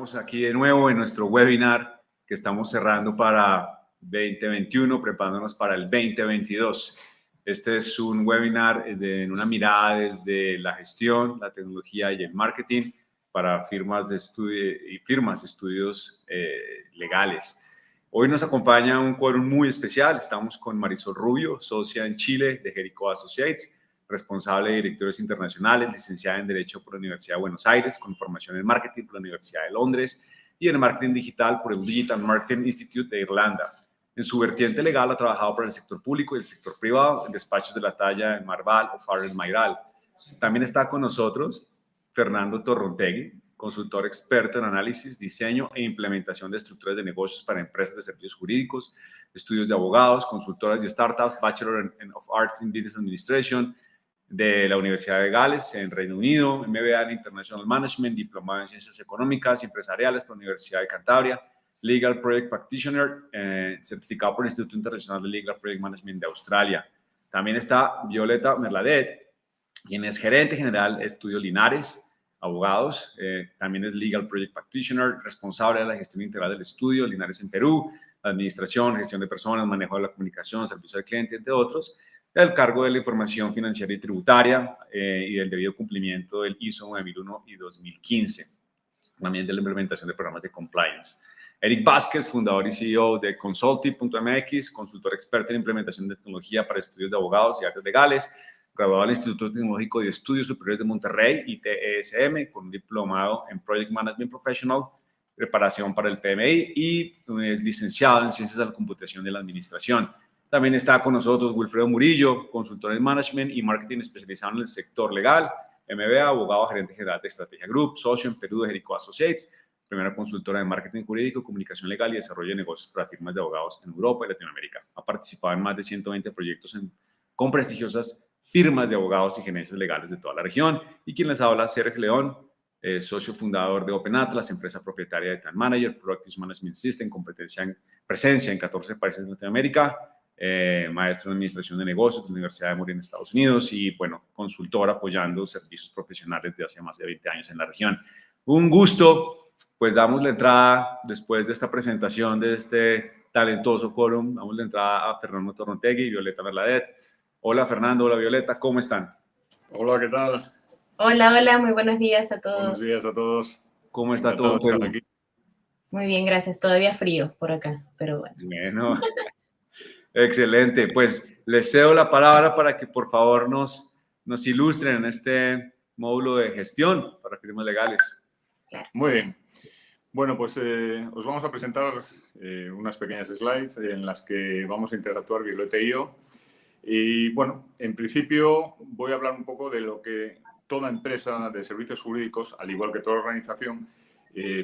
Estamos aquí de nuevo en nuestro webinar que estamos cerrando para 2021, preparándonos para el 2022. Este es un webinar en una mirada desde la gestión, la tecnología y el marketing para firmas de estudio y estudios legales. Hoy nos acompaña un quórum muy especial. Estamos con Marisol Rubio, socia en Chile de Jericho Associates, responsable de directores internacionales, licenciada en Derecho por la Universidad de Buenos Aires, con formación en Marketing por la Universidad de Londres y en Marketing Digital por el Digital Marketing Institute de Irlanda. En su vertiente legal ha trabajado para el sector público y el sector privado en despachos de la talla de Marval o Farrell Mayral. También está con nosotros Fernando Torrontegui, consultor experto en análisis, diseño e implementación de estructuras de negocios para empresas de servicios jurídicos, estudios de abogados, consultoras y startups, Bachelor of Arts in Business Administration, de la Universidad de Gales en Reino Unido, MBA en International Management, diplomado en Ciencias Económicas y Empresariales por la Universidad de Cantabria, Legal Project Practitioner, certificado por el Instituto Internacional de Legal Project Management de Australia. También está Violeta Merladet, quien es gerente general de Estudio Linares, abogados, también es Legal Project Practitioner, responsable de la gestión integral del estudio Linares en Perú, administración, gestión de personas, manejo de la comunicación, servicio al cliente, entre otros, del cargo de la información financiera y tributaria y del debido cumplimiento del ISO 9001 y 2015, también de la implementación de programas de compliance. Eric Vázquez, fundador y CEO de Consulting.mx, consultor experto en implementación de tecnología para estudios de abogados y áreas legales, graduado del Instituto Tecnológico de Estudios Superiores de Monterrey, ITESM, con un diplomado en Project Management Professional, preparación para el PMI y es licenciado en Ciencias de la Computación y de la Administración. También está con nosotros Wilfredo Murillo, consultor en Management y Marketing especializado en el sector legal, MBA, abogado, gerente general de Estrategia Group, socio en Perú de Jericho Associates, primera consultora de Marketing Jurídico, Comunicación Legal y Desarrollo de Negocios para firmas de abogados en Europa y Latinoamérica. Ha participado en más de 120 proyectos con prestigiosas firmas de abogados y gerencias legales de toda la región. Y quien les habla, Sergio León, socio fundador de Open Atlas, empresa propietaria de Time Manager, Productive Management System, presencia en 14 países de Latinoamérica, maestro en Administración de Negocios de la Universidad de Emory en Estados Unidos y, bueno, consultor apoyando servicios profesionales de hace más de 20 años en la región. Un gusto, pues damos la entrada, después de esta presentación de este talentoso quórum, damos la entrada a Fernando Torrontegui y Violeta Merladet. Hola Fernando, hola Violeta, ¿cómo están? Hola, ¿qué tal? Hola, hola, muy buenos días a todos. Buenos días a todos. ¿Cómo está todo Perú? Aquí. Muy bien, gracias. Todavía frío por acá, pero bueno. Bueno, excelente. Pues les cedo la palabra para que por favor nos ilustren en este módulo de gestión para firmas legales. Claro. Muy bien. Bueno, pues os vamos a presentar unas pequeñas slides en las que vamos a interactuar Violeta y yo. Y bueno, en principio voy a hablar un poco de lo que toda empresa de servicios jurídicos, al igual que toda organización,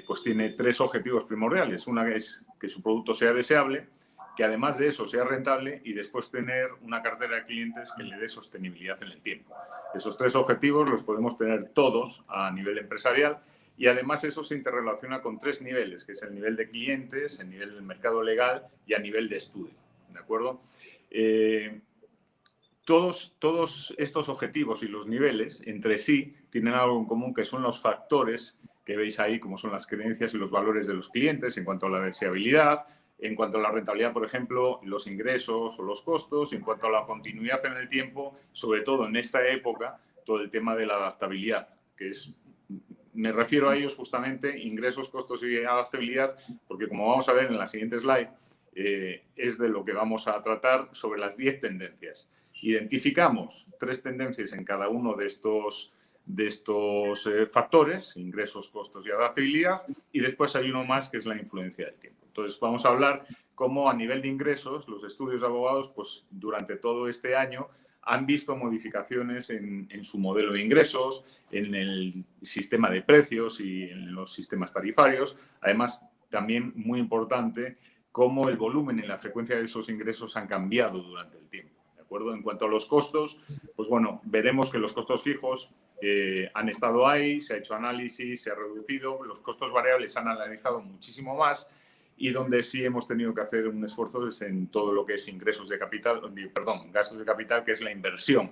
pues tiene tres objetivos primordiales. Una es que su producto sea deseable, que además de eso sea rentable y después tener una cartera de clientes que le dé sostenibilidad en el tiempo. Esos tres objetivos los podemos tener todos a nivel empresarial y además eso se interrelaciona con tres niveles, que es el nivel de clientes, el nivel del mercado legal y a nivel de estudio. ¿De acuerdo? Todos estos objetivos y los niveles entre sí tienen algo en común, que son los factores que veis ahí, como son las creencias y los valores de los clientes en cuanto a la deseabilidad, en cuanto a la rentabilidad, por ejemplo, los ingresos o los costos, en cuanto a la continuidad en el tiempo, sobre todo en esta época, todo el tema de la adaptabilidad, que es, me refiero a ellos justamente, ingresos, costos y adaptabilidad, porque como vamos a ver en la siguiente slide, es de lo que vamos a tratar sobre las 10 tendencias. Identificamos 3 tendencias en cada uno de estos factores, ingresos, costos y adaptabilidad, y después hay uno más que es la influencia del tiempo. Entonces vamos a hablar cómo a nivel de ingresos los estudios de abogados pues, durante todo este año han visto modificaciones en su modelo de ingresos, en el sistema de precios y en los sistemas tarifarios. Además, también muy importante, cómo el volumen y la frecuencia de esos ingresos han cambiado durante el tiempo. ¿De acuerdo? En cuanto a los costos, pues bueno, veremos que los costos fijos han estado ahí, se ha hecho análisis, se ha reducido, los costos variables se han analizado muchísimo más y donde sí hemos tenido que hacer un esfuerzo es en todo lo que es ingresos de capital, perdón, gastos de capital, que es la inversión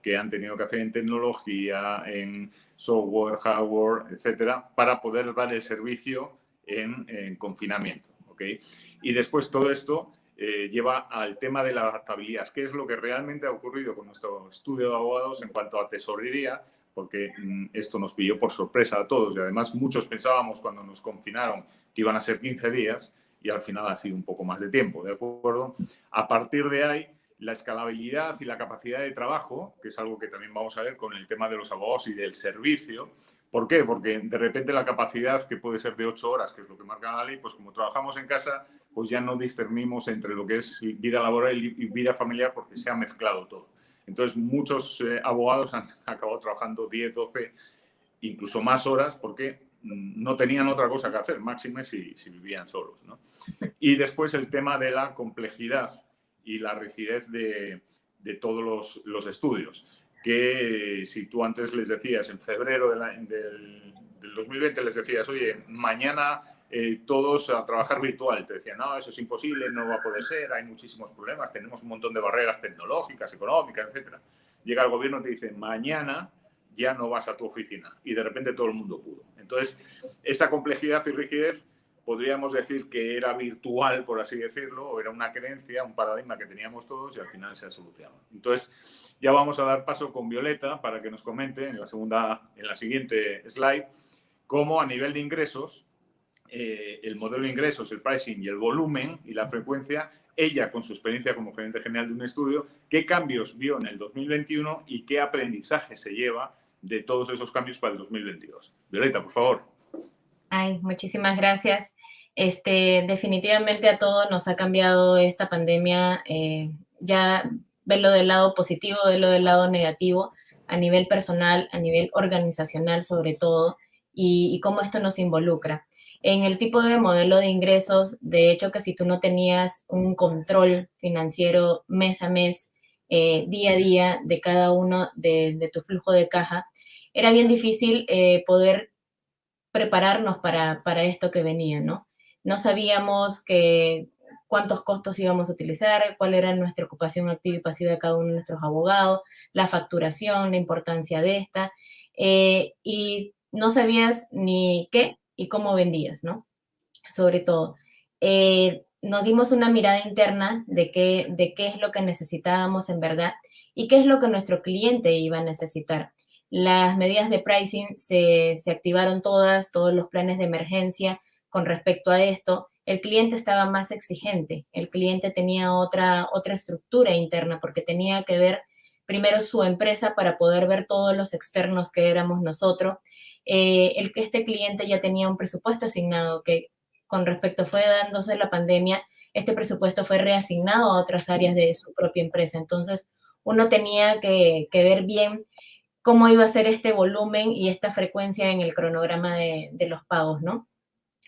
que han tenido que hacer en tecnología, en software, hardware, etcétera, para poder dar el servicio en confinamiento, ¿ok? Y después todo esto lleva al tema de la adaptabilidad, que es lo que realmente ha ocurrido con nuestro estudio de abogados en cuanto a tesorería, porque esto nos pilló por sorpresa a todos y además muchos pensábamos cuando nos confinaron que iban a ser 15 días y al final ha sido un poco más de tiempo, ¿de acuerdo? A partir de ahí, la escalabilidad y la capacidad de trabajo, que es algo que también vamos a ver con el tema de los abogados y del servicio. ¿Por qué? Porque de repente la capacidad, que puede ser de 8 horas, que es lo que marca la ley, pues como trabajamos en casa, pues ya no discernimos entre lo que es vida laboral y vida familiar porque se ha mezclado todo. Entonces, muchos abogados han acabado trabajando 10, 12, incluso más horas porque no tenían otra cosa que hacer, máxime si vivían solos, ¿no? Y después el tema de la complejidad y la rigidez de todos los estudios. Que si tú antes les decías, en febrero del 2020, les decías, oye, mañana todos a trabajar virtual, te decían, no, eso es imposible, no va a poder ser, hay muchísimos problemas, tenemos un montón de barreras tecnológicas, económicas, etcétera. Llega el gobierno y te dice, mañana ya no vas a tu oficina, y de repente todo el mundo pudo. Entonces, esa complejidad y rigidez podríamos decir que era virtual, por así decirlo, o era una creencia, un paradigma que teníamos todos y al final se ha solucionado. Entonces, ya vamos a dar paso con Violeta para que nos comente en la siguiente slide, cómo a nivel de ingresos, el modelo de ingresos, el pricing y el volumen y la frecuencia, ella con su experiencia como gerente general de un estudio, qué cambios vio en el 2021 y qué aprendizaje se lleva de todos esos cambios para el 2022. Violeta, por favor. Ay, muchísimas gracias. Definitivamente a todos nos ha cambiado esta pandemia. Ya verlo del lado positivo, verlo del lado negativo, a nivel personal, a nivel organizacional sobre todo, y cómo esto nos involucra. En el tipo de modelo de ingresos, de hecho que si tú no tenías un control financiero mes a mes, día a día de cada uno de tu flujo de caja, era bien difícil poder prepararnos para esto que venía, ¿no? No sabíamos cuántos costos íbamos a utilizar, cuál era nuestra ocupación activa y pasiva de cada uno de nuestros abogados, la facturación, la importancia de esta, y no sabías ni qué y cómo vendías, ¿no? Sobre todo. Nos dimos una mirada interna de qué es lo que necesitábamos en verdad y qué es lo que nuestro cliente iba a necesitar. Las medidas de pricing se activaron todos los planes de emergencia con respecto a esto. El cliente estaba más exigente, el cliente tenía otra estructura interna porque tenía que ver primero su empresa para poder ver todos los externos que éramos nosotros. Este cliente ya tenía un presupuesto asignado que con respecto fue dándose la pandemia, este presupuesto fue reasignado a otras áreas de su propia empresa. Entonces, uno tenía que ver bien cómo iba a ser este volumen y esta frecuencia en el cronograma de los pagos, ¿no?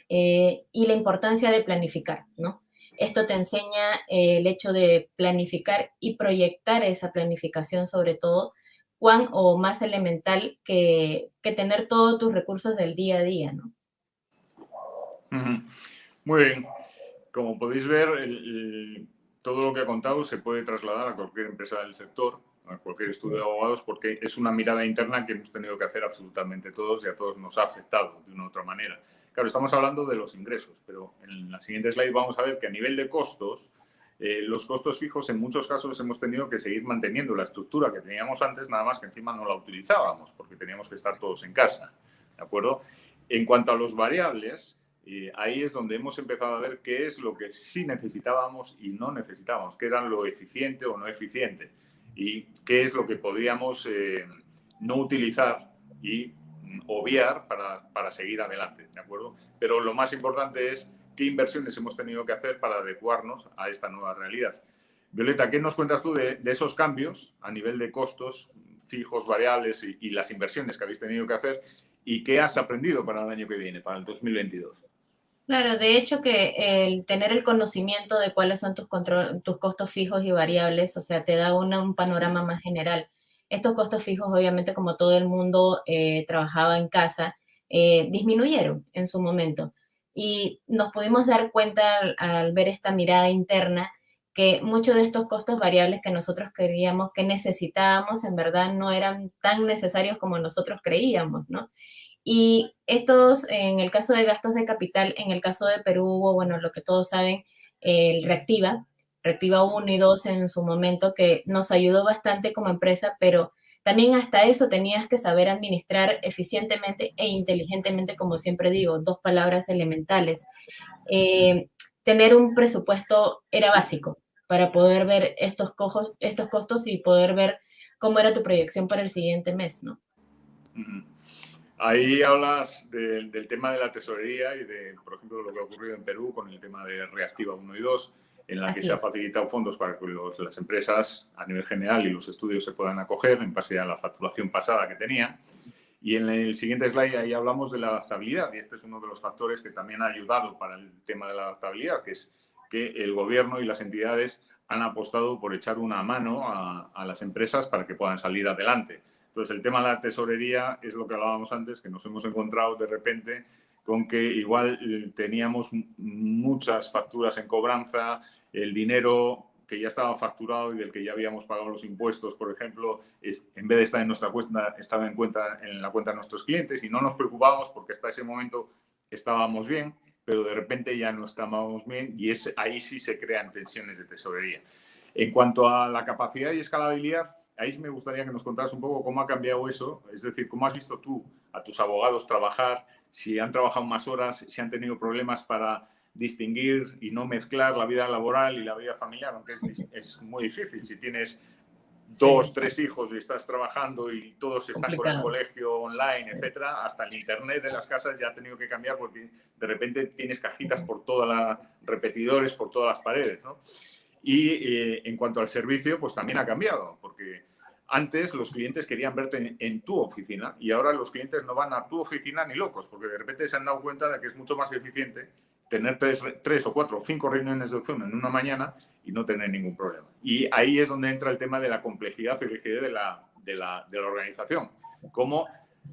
Y la importancia de planificar, ¿no? Esto te enseña el hecho de planificar y proyectar esa planificación, sobre todo, cuán o más elemental que tener todos tus recursos del día a día, ¿no? Muy bien. Como podéis ver, todo lo que ha contado se puede trasladar a cualquier empresa del sector, a cualquier estudio de abogados, porque es una mirada interna que hemos tenido que hacer absolutamente todos y a todos nos ha afectado de una u otra manera. Claro, estamos hablando de los ingresos, pero en la siguiente slide vamos a ver que a nivel de costos, los costos fijos en muchos casos hemos tenido que seguir manteniendo la estructura que teníamos antes, nada más que encima no la utilizábamos porque teníamos que estar todos en casa, ¿de acuerdo? En cuanto a los variables, ahí es donde hemos empezado a ver qué es lo que sí necesitábamos y no necesitábamos, qué era lo eficiente o no eficiente y qué es lo que podríamos no utilizar y obviar para seguir adelante, ¿de acuerdo? Pero lo más importante es qué inversiones hemos tenido que hacer para adecuarnos a esta nueva realidad. Violeta, ¿qué nos cuentas tú de esos cambios a nivel de costos fijos, variables y las inversiones que habéis tenido que hacer y qué has aprendido para el año que viene, para el 2022? Claro, de hecho que el tener el conocimiento de cuáles son tus costos fijos y variables, o sea, te da un panorama más general. Estos costos fijos, obviamente, como todo el mundo trabajaba en casa, disminuyeron en su momento. Y nos pudimos dar cuenta al ver esta mirada interna que muchos de estos costos variables que nosotros creíamos que necesitábamos, en verdad no eran tan necesarios como nosotros creíamos, ¿no? Y estos, en el caso de gastos de capital, en el caso de Perú hubo, bueno, lo que todos saben, el Reactiva 1 y 2 en su momento, que nos ayudó bastante como empresa, pero también hasta eso tenías que saber administrar eficientemente e inteligentemente, como siempre digo, dos palabras elementales. Eh, Tener un presupuesto era básico para poder ver estos costos y poder ver cómo era tu proyección para el siguiente mes, ¿no? Uh-huh. Ahí hablas del tema de la tesorería y de, por ejemplo, lo que ha ocurrido en Perú con el tema de Reactiva 1 y 2, en la que se ha facilitado fondos para que las empresas a nivel general y los estudios se puedan acoger en base a la facturación pasada que tenía. Y en el siguiente slide ahí hablamos de la adaptabilidad, y este es uno de los factores que también ha ayudado para el tema de la adaptabilidad, que es que el gobierno y las entidades han apostado por echar una mano a las empresas para que puedan salir adelante. Entonces, el tema de la tesorería es lo que hablábamos antes, que nos hemos encontrado de repente con que igual teníamos muchas facturas en cobranza, el dinero que ya estaba facturado y del que ya habíamos pagado los impuestos, por ejemplo, en vez de estar en nuestra cuenta, estaba en la cuenta de nuestros clientes, y no nos preocupábamos porque hasta ese momento estábamos bien, pero de repente ya no estábamos bien, y ahí sí se crean tensiones de tesorería. En cuanto a la capacidad y escalabilidad, ahí me gustaría que nos contaras un poco cómo ha cambiado eso, es decir, cómo has visto tú a tus abogados trabajar, si han trabajado más horas, si han tenido problemas para distinguir y no mezclar la vida laboral y la vida familiar, aunque es muy difícil. Si tienes 2, 3 hijos y estás trabajando y todos están con el colegio online, etcétera, hasta el internet de las casas ya ha tenido que cambiar porque de repente tienes cajitas por todas las repetidores, por todas las paredes, ¿no? Y en cuanto al servicio, pues también ha cambiado, porque antes los clientes querían verte en tu oficina, y ahora los clientes no van a tu oficina ni locos, porque de repente se han dado cuenta de que es mucho más eficiente tener 3 o 4 o 5 reuniones de Zoom en una mañana y no tener ningún problema. Y ahí es donde entra el tema de la complejidad y rigidez de la organización. Como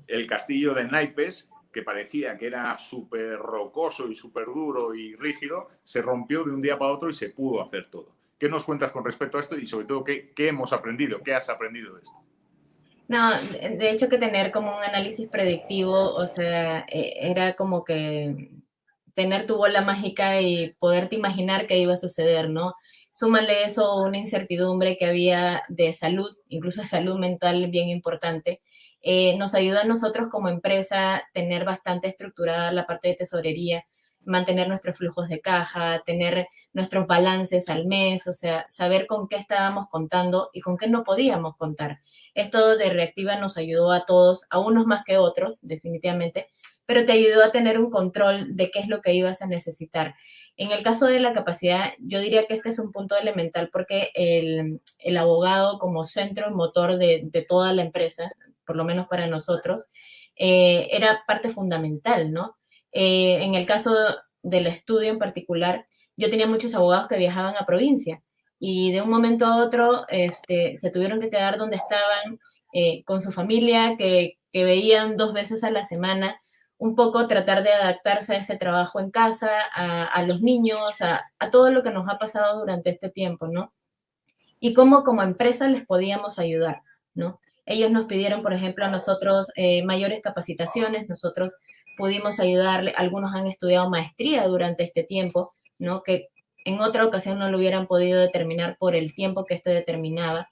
el castillo de naipes, que parecía que era súper rocoso y súper duro y rígido, se rompió de un día para otro y se pudo hacer todo. ¿Qué nos cuentas con respecto a esto y sobre todo qué hemos aprendido? ¿Qué has aprendido de esto? No, de hecho que tener como un análisis predictivo, o sea, era como que tener tu bola mágica y poderte imaginar qué iba a suceder, ¿no? Súmale eso una incertidumbre que había de salud, incluso de salud mental bien importante. Nos ayuda a nosotros como empresa tener bastante estructurada la parte de tesorería, mantener nuestros flujos de caja, tener nuestros balances al mes, o sea, saber con qué estábamos contando y con qué no podíamos contar. Esto de Reactiva nos ayudó a todos, a unos más que otros, definitivamente, pero te ayudó a tener un control de qué es lo que ibas a necesitar. En el caso de la capacidad, yo diría que este es un punto elemental porque el abogado como centro y motor de toda la empresa, por lo menos para nosotros, era parte fundamental, ¿no? En el caso del estudio en particular, yo tenía muchos abogados que viajaban a provincia y de un momento a otro se tuvieron que quedar donde estaban con su familia, que veían 2 veces a la semana, un poco tratar de adaptarse a ese trabajo en casa, a los niños, a todo lo que nos ha pasado durante este tiempo, ¿no? Y cómo como empresa les podíamos ayudar, ¿no? Ellos nos pidieron, por ejemplo, a nosotros mayores capacitaciones, nosotros pudimos ayudarle, algunos han estudiado maestría durante este tiempo, ¿no? Que en otra ocasión no lo hubieran podido determinar por el tiempo que este determinaba.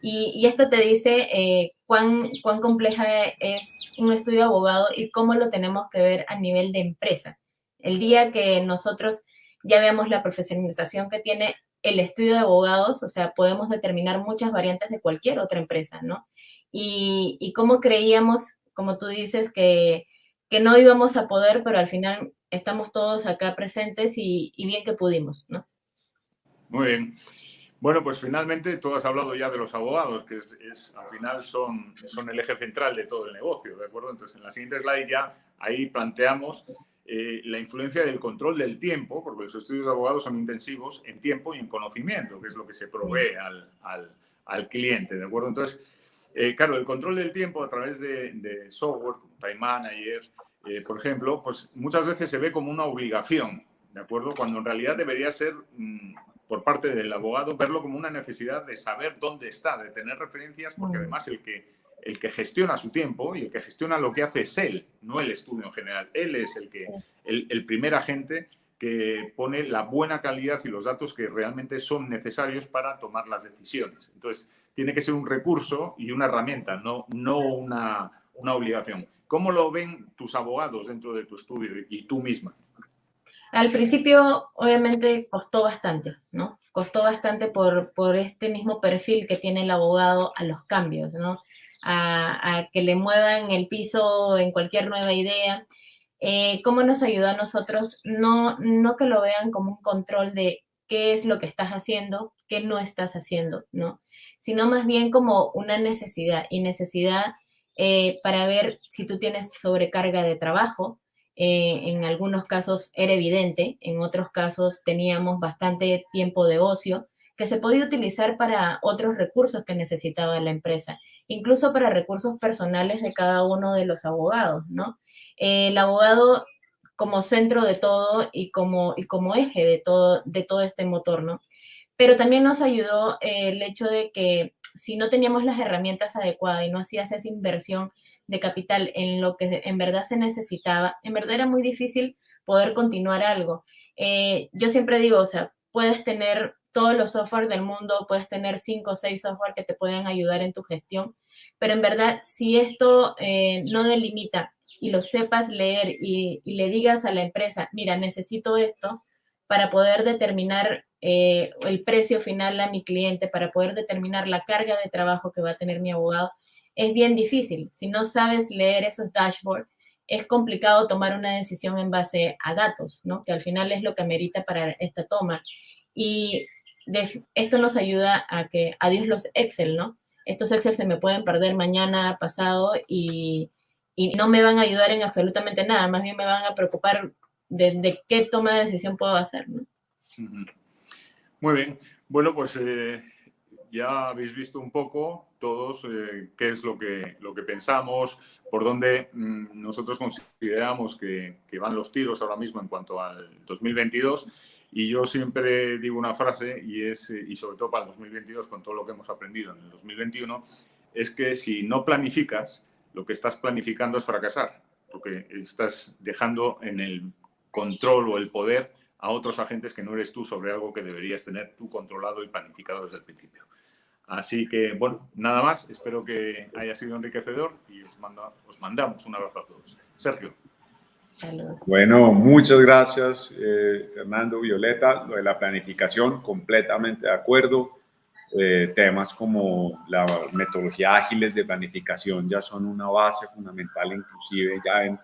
Y esto te dice cuán compleja es un estudio de abogado y cómo lo tenemos que ver a nivel de empresa. El día que nosotros ya veamos la profesionalización que tiene el estudio de abogados, o sea, podemos determinar muchas variantes de cualquier otra empresa, ¿no? Y cómo creíamos, como tú dices, que no íbamos a poder, pero al final estamos todos acá presentes y bien que pudimos, ¿no? Muy bien. Bueno, pues finalmente tú has hablado ya de los abogados, que al final son el eje central de todo el negocio, ¿de acuerdo? Entonces, en la siguiente slide ya ahí planteamos la influencia del control del tiempo, porque los estudios de abogados son intensivos en tiempo y en conocimiento, que es lo que se provee al cliente, ¿de acuerdo? Entonces, claro, el control del tiempo a través de software, como Time Manager, por ejemplo, pues muchas veces se ve como una obligación, ¿de acuerdo? Cuando en realidad debería ser por parte del abogado, verlo como una necesidad de saber dónde está, de tener referencias, porque además el que gestiona su tiempo y el que gestiona lo que hace es él, no el estudio en general. Él es el primer agente que pone la buena calidad y los datos que realmente son necesarios para tomar las decisiones. Entonces, tiene que ser un recurso y una herramienta, no una obligación. ¿Cómo lo ven tus abogados dentro de tu estudio y tú misma? Al principio, obviamente, costó bastante, ¿no? Costó bastante por este mismo perfil que tiene el abogado a los cambios, ¿no? A que le muevan el piso en cualquier nueva idea. ¿Cómo nos ayudó a nosotros? No que lo vean como un control de qué es lo que estás haciendo, qué no estás haciendo, ¿no? Sino más bien como una necesidad, y necesidad para ver si tú tienes sobrecarga de trabajo. En algunos casos era evidente, en otros casos teníamos bastante tiempo de ocio que se podía utilizar para otros recursos que necesitaba la empresa, incluso para recursos personales de cada uno de los abogados, ¿no? El abogado como centro de todo y como eje de todo este motor, ¿no? Pero también nos ayudó el hecho de que si no teníamos las herramientas adecuadas y no hacías esa inversión de capital en lo que en verdad se necesitaba, en verdad era muy difícil poder continuar algo. Yo siempre digo, o sea, puedes tener todos los software del mundo, puedes tener 5 o 6 software que te pueden ayudar en tu gestión, pero en verdad, si esto no delimita y lo sepas leer y le digas a la empresa, mira, necesito esto para poder determinar el precio final a mi cliente, para poder determinar la carga de trabajo que va a tener mi abogado, es bien difícil. Si no sabes leer esos dashboards, es complicado tomar una decisión en base a datos, ¿no? Que al final es lo que amerita para esta toma. Y esto nos ayuda a que, adiós los Excel, ¿no? Estos Excel se me pueden perder mañana, pasado, y no me van a ayudar en absolutamente nada, más bien me van a preocupar de qué toma de decisión puedo hacer, ¿no? Muy bien. Bueno, pues ya habéis visto un poco todos qué es lo que pensamos, por dónde nosotros consideramos que van los tiros ahora mismo en cuanto al 2022. Y yo siempre digo una frase, y sobre todo para el 2022, con todo lo que hemos aprendido en el 2021, es que si no planificas, lo que estás planificando es fracasar, porque estás dejando en el control o el poder a otros agentes que no eres tú sobre algo que deberías tener tú controlado y planificado desde el principio. Así que, bueno, nada más. Espero que haya sido enriquecedor y os mandamos un abrazo a todos. Sergio. Saludos. Bueno, muchas gracias, Fernando, Violeta. Lo de la planificación, completamente de acuerdo. Temas como la metodología ágiles de planificación ya son una base fundamental, inclusive ya en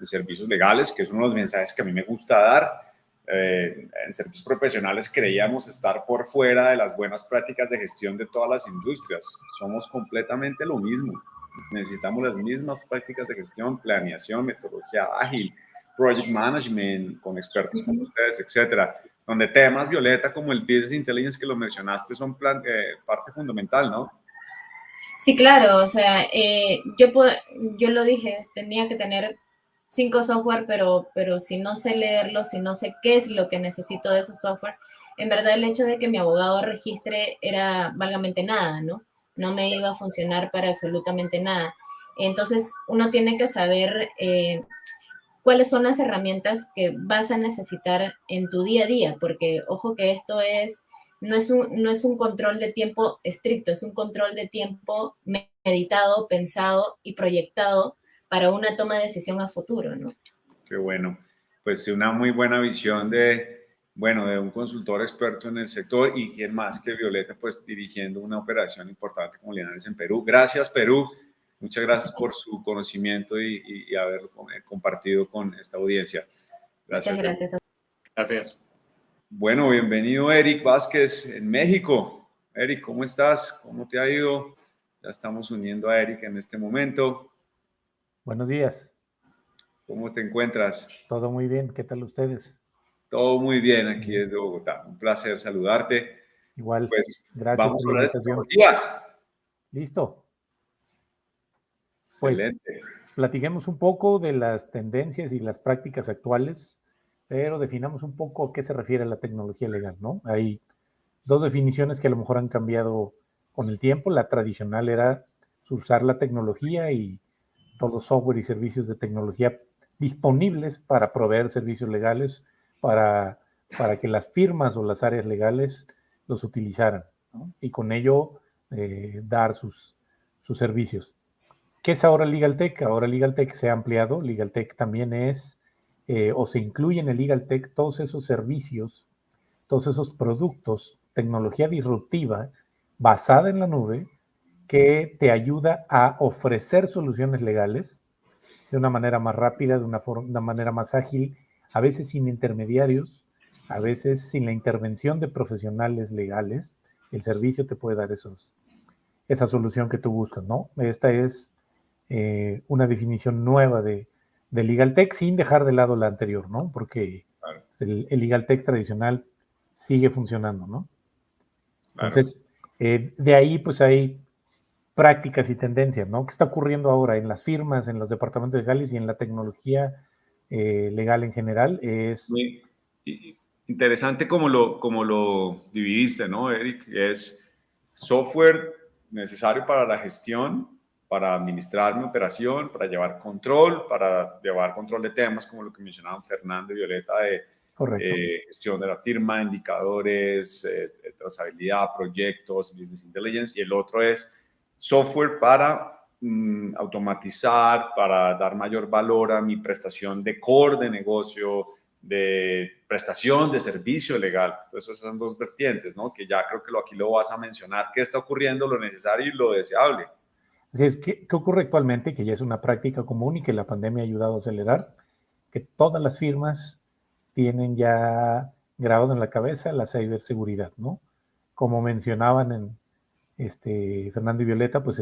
servicios legales, que es uno de los mensajes que a mí me gusta dar. En servicios profesionales creíamos estar por fuera de las buenas prácticas de gestión de todas las industrias. Somos completamente lo mismo. Necesitamos las mismas prácticas de gestión, planeación, metodología ágil, project management, con expertos como ustedes, etcétera. Donde temas, Violeta, como el business intelligence que lo mencionaste, son parte fundamental, ¿no? Sí, claro, o sea, yo lo dije, tenía que tener 5 software, pero si no sé leerlos, si no sé qué es lo que necesito de esos software, en verdad el hecho de que mi abogado registre era válgamente nada, ¿no? No me iba a funcionar para absolutamente nada. Entonces, uno tiene que saber cuáles son las herramientas que vas a necesitar en tu día a día, porque ojo que esto no es un control de tiempo estricto, es un control de tiempo meditado, pensado y proyectado para una toma de decisión a futuro, ¿no? Qué bueno. Pues una muy buena visión de un consultor experto en el sector y quién más que Violeta, pues dirigiendo una operación importante como Linares en Perú. Gracias, Perú. Muchas gracias por su conocimiento y haber compartido con esta audiencia. Gracias. Muchas gracias. Gracias. Bueno, bienvenido Eric Vázquez en México. Eric, ¿cómo estás? ¿Cómo te ha ido? Ya estamos uniendo a Eric en este momento. Buenos días. ¿Cómo te encuentras? Todo muy bien. ¿Qué tal ustedes? Todo muy bien aquí desde Bogotá. Un placer saludarte. Igual. Pues gracias vamos por a la la invitación. tecnología. Listo. Excelente. Pues platiquemos un poco de las tendencias y las prácticas actuales, pero definamos un poco a qué se refiere la tecnología legal, ¿no? Hay dos definiciones que a lo mejor han cambiado con el tiempo. La tradicional era usar la tecnología y todo software y servicios de tecnología disponibles para proveer servicios legales, para que las firmas o las áreas legales los utilizaran, ¿no? Y con ello dar sus servicios. ¿Qué es ahora LegalTech? Ahora LegalTech se ha ampliado. LegalTech también es, o se incluye en el LegalTech todos esos servicios, todos esos productos, tecnología disruptiva basada en la nube que te ayuda a ofrecer soluciones legales de una manera más rápida, de una manera más ágil, a veces sin intermediarios, a veces sin la intervención de profesionales legales. El servicio te puede dar esa solución que tú buscas, ¿no? Esta es una definición nueva de LegalTech sin dejar de lado la anterior, ¿no? Porque Claro. el LegalTech tradicional sigue funcionando, ¿no? Claro. Entonces, de ahí pues hay prácticas y tendencias, ¿no? ¿Qué está ocurriendo ahora en las firmas, en los departamentos legales y en la tecnología legal en general? Es muy interesante como lo dividiste, ¿no, Eric? Es software necesario para la gestión, para administrar mi operación, para llevar control de temas como lo que mencionaban Fernando y Violeta de correcto. Gestión de la firma, indicadores, trazabilidad, proyectos, business intelligence, y el otro es software para automatizar, para dar mayor valor a mi prestación de core de negocio, de prestación de servicio legal. Entonces, esas son dos vertientes, ¿no? Que ya creo que aquí lo vas a mencionar, qué está ocurriendo, lo necesario y lo deseable. Así es, ¿qué ocurre actualmente? Que ya es una práctica común y que la pandemia ha ayudado a acelerar, que todas las firmas tienen ya grabado en la cabeza la ciberseguridad, ¿no? Como mencionaban Fernando y Violeta, pues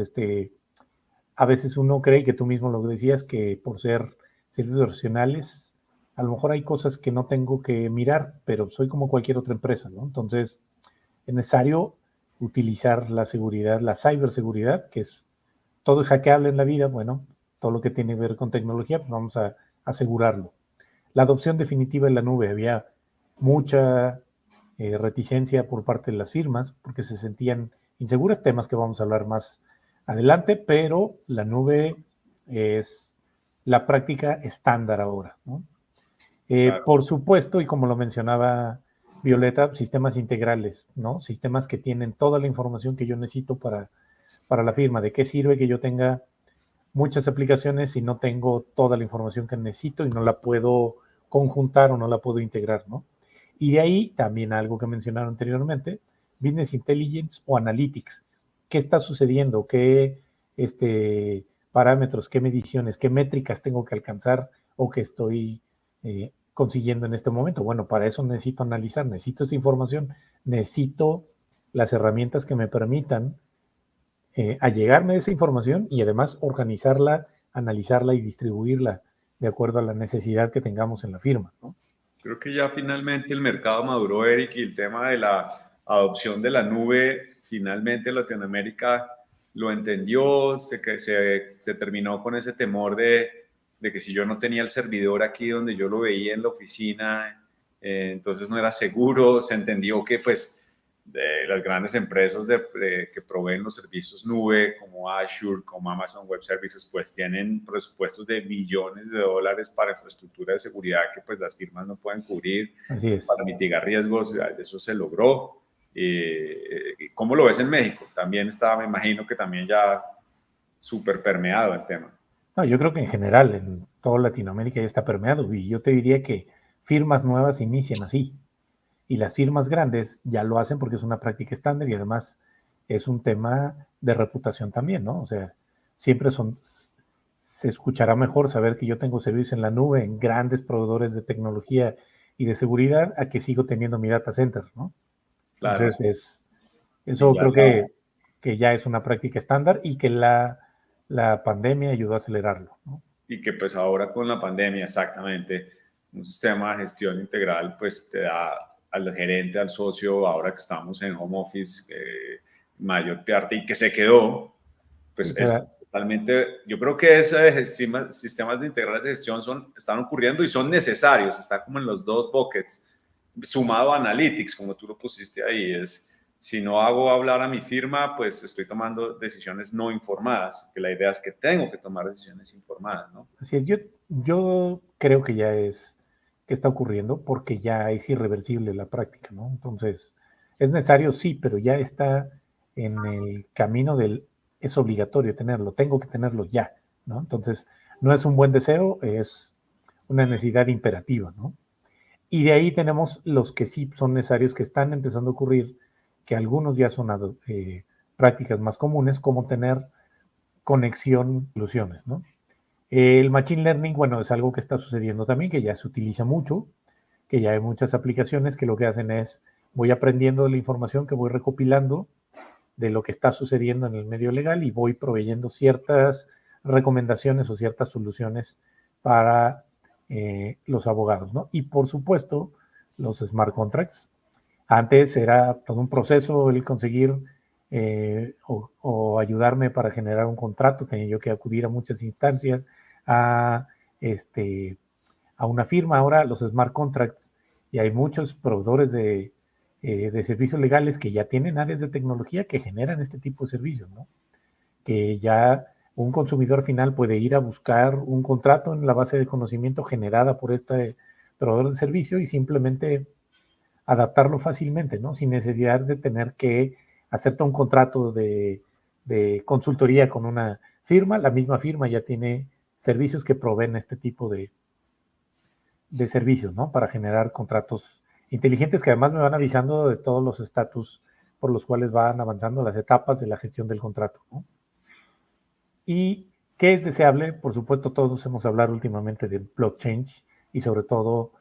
a veces uno cree, que tú mismo lo decías, que por ser servicios profesionales, a lo mejor hay cosas que no tengo que mirar, pero soy como cualquier otra empresa, ¿no? Entonces, es necesario utilizar la seguridad, la ciberseguridad, que es todo es hackeable en la vida, bueno, todo lo que tiene que ver con tecnología, pues vamos a asegurarlo. La adopción definitiva en la nube, había mucha reticencia por parte de las firmas porque se sentían inseguras, temas que vamos a hablar más adelante, pero la nube es la práctica estándar ahora, ¿no? Claro. Por supuesto, y como lo mencionaba Violeta, sistemas integrales, ¿no? Sistemas que tienen toda la información que yo necesito para la firma. ¿De qué sirve que yo tenga muchas aplicaciones si no tengo toda la información que necesito y no la puedo conjuntar o no la puedo integrar, ¿no? Y de ahí también algo que mencionaron anteriormente, Business Intelligence o Analytics. ¿Qué está sucediendo? ¿Qué parámetros, qué mediciones, qué métricas tengo que alcanzar o que estoy consiguiendo en este momento? Bueno, para eso necesito analizar, necesito esa información, necesito las herramientas que me permitan allegarme de esa información y además organizarla, analizarla y distribuirla de acuerdo a la necesidad que tengamos en la firma, ¿no? Creo que ya finalmente el mercado maduró, Eric, y el tema de la adopción de la nube, finalmente Latinoamérica lo entendió, se terminó con ese temor de que si yo no tenía el servidor aquí donde yo lo veía en la oficina, entonces no era seguro. Se entendió que pues las grandes empresas que proveen los servicios nube como Azure, como Amazon Web Services, pues tienen presupuestos de billones de dólares para infraestructura de seguridad que pues las firmas no pueden cubrir. Así es. Para mitigar riesgos. Eso se logró. ¿Cómo lo ves en México? También está, me imagino que también ya súper permeado el tema. No, yo creo que en general en toda Latinoamérica ya está permeado, y yo te diría que firmas nuevas inician así. Y las firmas grandes ya lo hacen porque es una práctica estándar y además es un tema de reputación también, ¿no? O sea, siempre se escuchará mejor saber que yo tengo servicios en la nube, en grandes proveedores de tecnología y de seguridad, a que sigo teniendo mi data center, ¿no? Claro. Entonces, eso creo que ya es una práctica estándar y que la pandemia ayudó a acelerarlo, ¿no? Y que pues ahora con la pandemia, exactamente, un sistema de gestión integral pues te da al gerente, al socio, ahora que estamos en home office, mayor parte y que se quedó, pues es totalmente, yo creo que esos sistemas de integrales de gestión están ocurriendo y son necesarios, está como en los dos buckets, sumado a Analytics, como tú lo pusiste ahí, es si no hago hablar a mi firma, pues estoy tomando decisiones no informadas, que la idea es que tengo que tomar decisiones informadas, ¿no? Así es, yo creo que ya que está ocurriendo porque ya es irreversible la práctica, ¿no? Entonces, es necesario, sí, pero ya está en el camino es obligatorio tenerlo, tengo que tenerlo ya, ¿no? Entonces, no es un buen deseo, es una necesidad imperativa, ¿no? Y de ahí tenemos los que sí son necesarios, que están empezando a ocurrir, que algunos ya son prácticas más comunes, como tener conexión, soluciones, ¿no? El Machine Learning, bueno, es algo que está sucediendo también, que ya se utiliza mucho, que ya hay muchas aplicaciones que lo que hacen es, voy aprendiendo de la información que voy recopilando de lo que está sucediendo en el medio legal y voy proveyendo ciertas recomendaciones o ciertas soluciones para los abogados, ¿no? Y por supuesto, los smart contracts. Antes era todo un proceso el conseguir o ayudarme para generar un contrato, tenía yo que acudir a muchas instancias, a una firma. Ahora los smart contracts, y hay muchos proveedores de servicios legales que ya tienen áreas de tecnología que generan este tipo de servicios, ¿no? Que ya un consumidor final puede ir a buscar un contrato en la base de conocimiento generada por este proveedor de servicio y simplemente adaptarlo fácilmente, ¿no? Sin necesidad de tener que hacer todo un contrato de consultoría con una firma. La misma firma ya tiene servicios que proveen este tipo de servicios, ¿no? Para generar contratos inteligentes que además me van avisando de todos los estatus por los cuales van avanzando las etapas de la gestión del contrato, ¿no? ¿Y qué es deseable? Por supuesto, todos hemos hablado últimamente de blockchain y sobre todo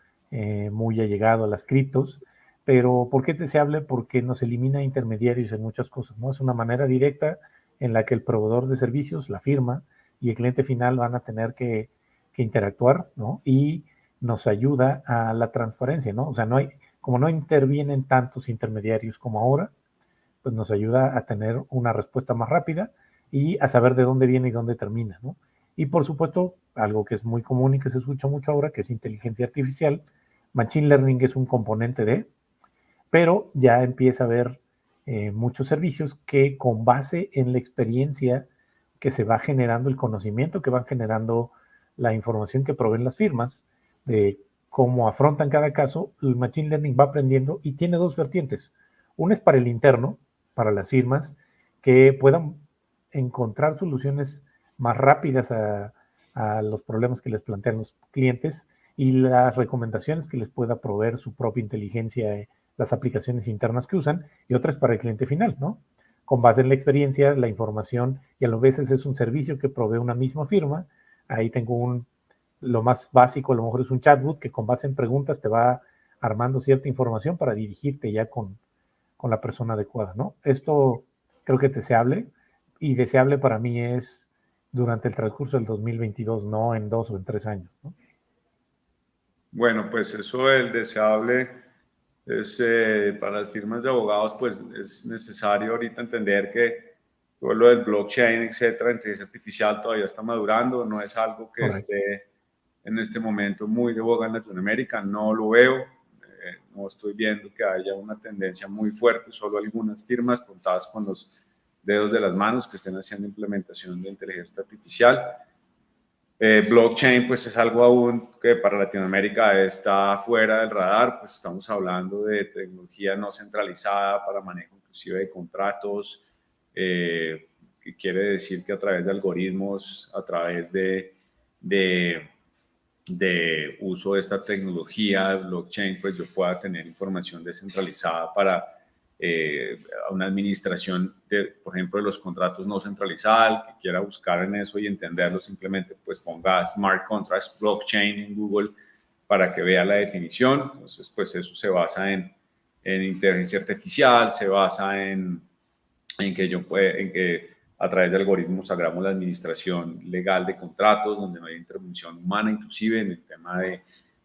muy allegado a las criptos, pero ¿por qué es deseable? Porque nos elimina intermediarios en muchas cosas, ¿no? Es una manera directa en la que el proveedor de servicios, la firma y el cliente final van a tener que interactuar, ¿no? Y nos ayuda a la transparencia, ¿no? O sea, como no intervienen tantos intermediarios como ahora, pues nos ayuda a tener una respuesta más rápida y a saber de dónde viene y dónde termina, ¿no? Y por supuesto, algo que es muy común y que se escucha mucho ahora, que es inteligencia artificial. Machine Learning es un componente pero ya empieza a haber muchos servicios que con base en la experiencia que se va generando, el conocimiento que van generando, la información que proveen las firmas, de cómo afrontan cada caso, el Machine Learning va aprendiendo y tiene dos vertientes. Una es para el interno, para las firmas, que puedan encontrar soluciones más rápidas a los problemas que les plantean los clientes y las recomendaciones que les pueda proveer su propia inteligencia, las aplicaciones internas que usan, y otra es para el cliente final, ¿no? Con base en la experiencia, la información, y a lo veces es un servicio que provee una misma firma. Ahí tengo lo más básico, a lo mejor es un chatbot que con base en preguntas te va armando cierta información para dirigirte ya con la persona adecuada, ¿no? Esto creo que es deseable, y deseable para mí es durante el transcurso del 2022, no en 2 o en 3 años, ¿no? Bueno, pues eso del deseable es para las firmas de abogados, pues es necesario ahorita entender que todo lo del blockchain, etcétera, inteligencia artificial todavía está madurando, no es algo que Correcto. esté en este momento muy de boga en Latinoamérica, no lo veo, no estoy viendo que haya una tendencia muy fuerte, solo algunas firmas contadas con los dedos de las manos que estén haciendo implementación de inteligencia artificial. Blockchain, pues es algo aún que para Latinoamérica está fuera del radar, pues estamos hablando de tecnología no centralizada para manejo inclusive de contratos, que quiere decir que a través de algoritmos, a través de uso de esta tecnología, blockchain, pues yo pueda tener información descentralizada para una administración, por ejemplo, de los contratos no centralizada. Que quiera buscar en eso y entenderlo, simplemente pues ponga Smart Contracts Blockchain en Google para que vea la definición. Entonces, pues eso se basa en inteligencia artificial, se basa en que a través de algoritmos hagamos la administración legal de contratos, donde no hay intervención humana, inclusive en el tema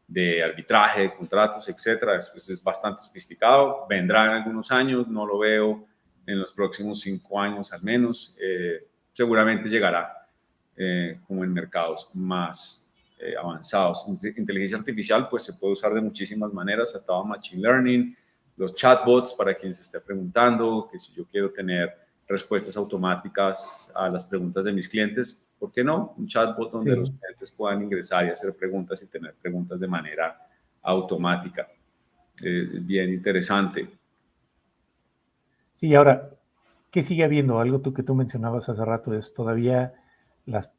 de arbitraje de contratos, etcétera. Después es bastante sofisticado, vendrá en algunos años, no lo veo en los próximos 5 años al menos, seguramente llegará como en mercados más avanzados. Inteligencia artificial pues se puede usar de muchísimas maneras, atado a Machine Learning, los chatbots, para quien se esté preguntando, que si yo quiero tener respuestas automáticas a las preguntas de mis clientes, ¿por qué no? Un chatbot donde los clientes puedan ingresar y hacer preguntas y tener preguntas de manera automática. Bien interesante. Sí, ahora, ¿qué sigue habiendo? Algo que tú mencionabas hace rato es todavía las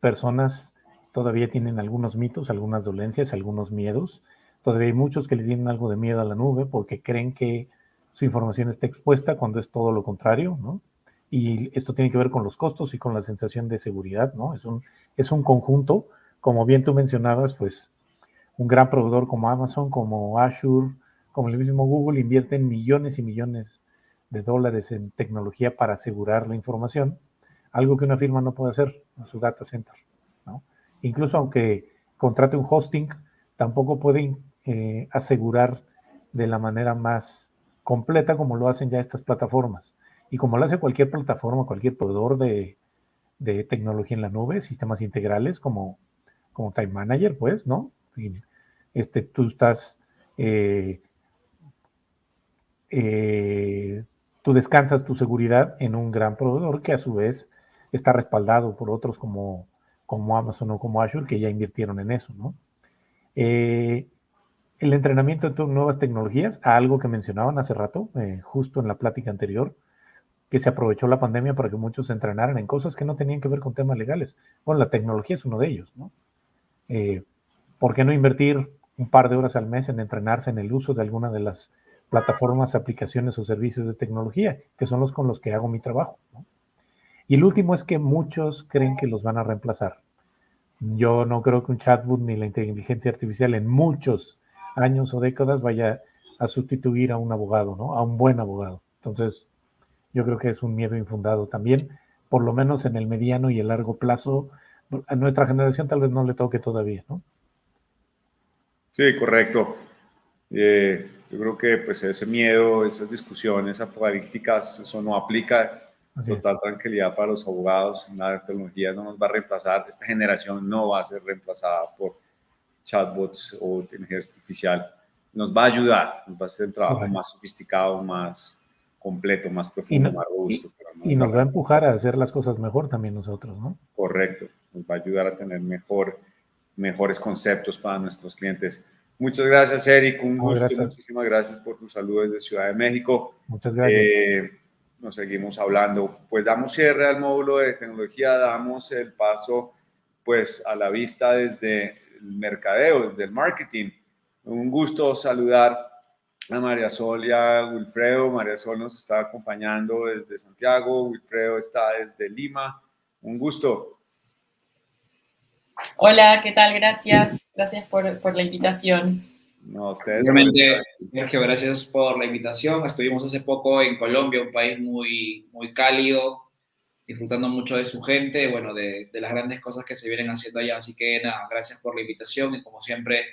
personas todavía tienen algunos mitos, algunas dolencias, algunos miedos. Todavía hay muchos que le tienen algo de miedo a la nube porque creen que su información está expuesta cuando es todo lo contrario, ¿no? Y esto tiene que ver con los costos y con la sensación de seguridad, ¿no? Es un conjunto, como bien tú mencionabas, pues un gran proveedor como Amazon, como Azure, como el mismo Google invierten millones y millones de dólares en tecnología para asegurar la información, algo que una firma no puede hacer en su data center, ¿no? Incluso aunque contrate un hosting, tampoco pueden asegurar de la manera más completa como lo hacen ya estas plataformas. Y como lo hace cualquier plataforma, cualquier proveedor de tecnología en la nube, sistemas integrales como Time Manager, pues, ¿no? Y, tú estás, tú descansas tu seguridad en un gran proveedor que a su vez está respaldado por otros como Amazon o como Azure que ya invirtieron en eso, ¿no? El entrenamiento de nuevas tecnologías, algo que mencionaban hace rato, justo en la plática anterior, que se aprovechó la pandemia para que muchos se entrenaran en cosas que no tenían que ver con temas legales. Bueno, la tecnología es uno de ellos, ¿no? ¿Por qué no invertir un par de horas al mes en entrenarse en el uso de alguna de las plataformas, aplicaciones o servicios de tecnología, que son los con los que hago mi trabajo, ¿no? Y el último es que muchos creen que los van a reemplazar. Yo no creo que un chatbot ni la inteligencia artificial en muchos años o décadas vaya a sustituir a un abogado, ¿no? A un buen abogado. Entonces, yo creo que es un miedo infundado también, por lo menos en el mediano y el largo plazo. A nuestra generación tal vez no le toque todavía, ¿no? Sí, correcto. Yo creo que pues ese miedo, esas discusiones apocalípticas, eso no aplica. Total tranquilidad para los abogados. La tecnología no nos va a reemplazar. Esta generación no va a ser reemplazada por chatbots o inteligencia artificial. Nos va a ayudar, nos va a hacer el trabajo más sofisticado, más completo, más profundo, más robusto. Y nos va a empujar a hacer las cosas mejor también nosotros, ¿no? Correcto. Nos va a ayudar a tener mejores conceptos para nuestros clientes. Muchas gracias, Eric. Un gusto. Gracias. Muchísimas gracias por tus saludos desde Ciudad de México. Muchas gracias. Nos seguimos hablando. Pues damos cierre al módulo de tecnología, damos el paso pues a la vista desde el mercadeo, desde el marketing. Un gusto saludar a María Sol y a Wilfredo. María Sol nos está acompañando desde Santiago, Wilfredo está desde Lima. Un gusto. Hola, ¿qué tal? Gracias. Gracias por la invitación. No, ustedes. Realmente, Sergio, gracias por la invitación. Estuvimos hace poco en Colombia, un país muy, muy cálido, disfrutando mucho de su gente, bueno, de las grandes cosas que se vienen haciendo allá. Así que nada, gracias por la invitación y como siempre,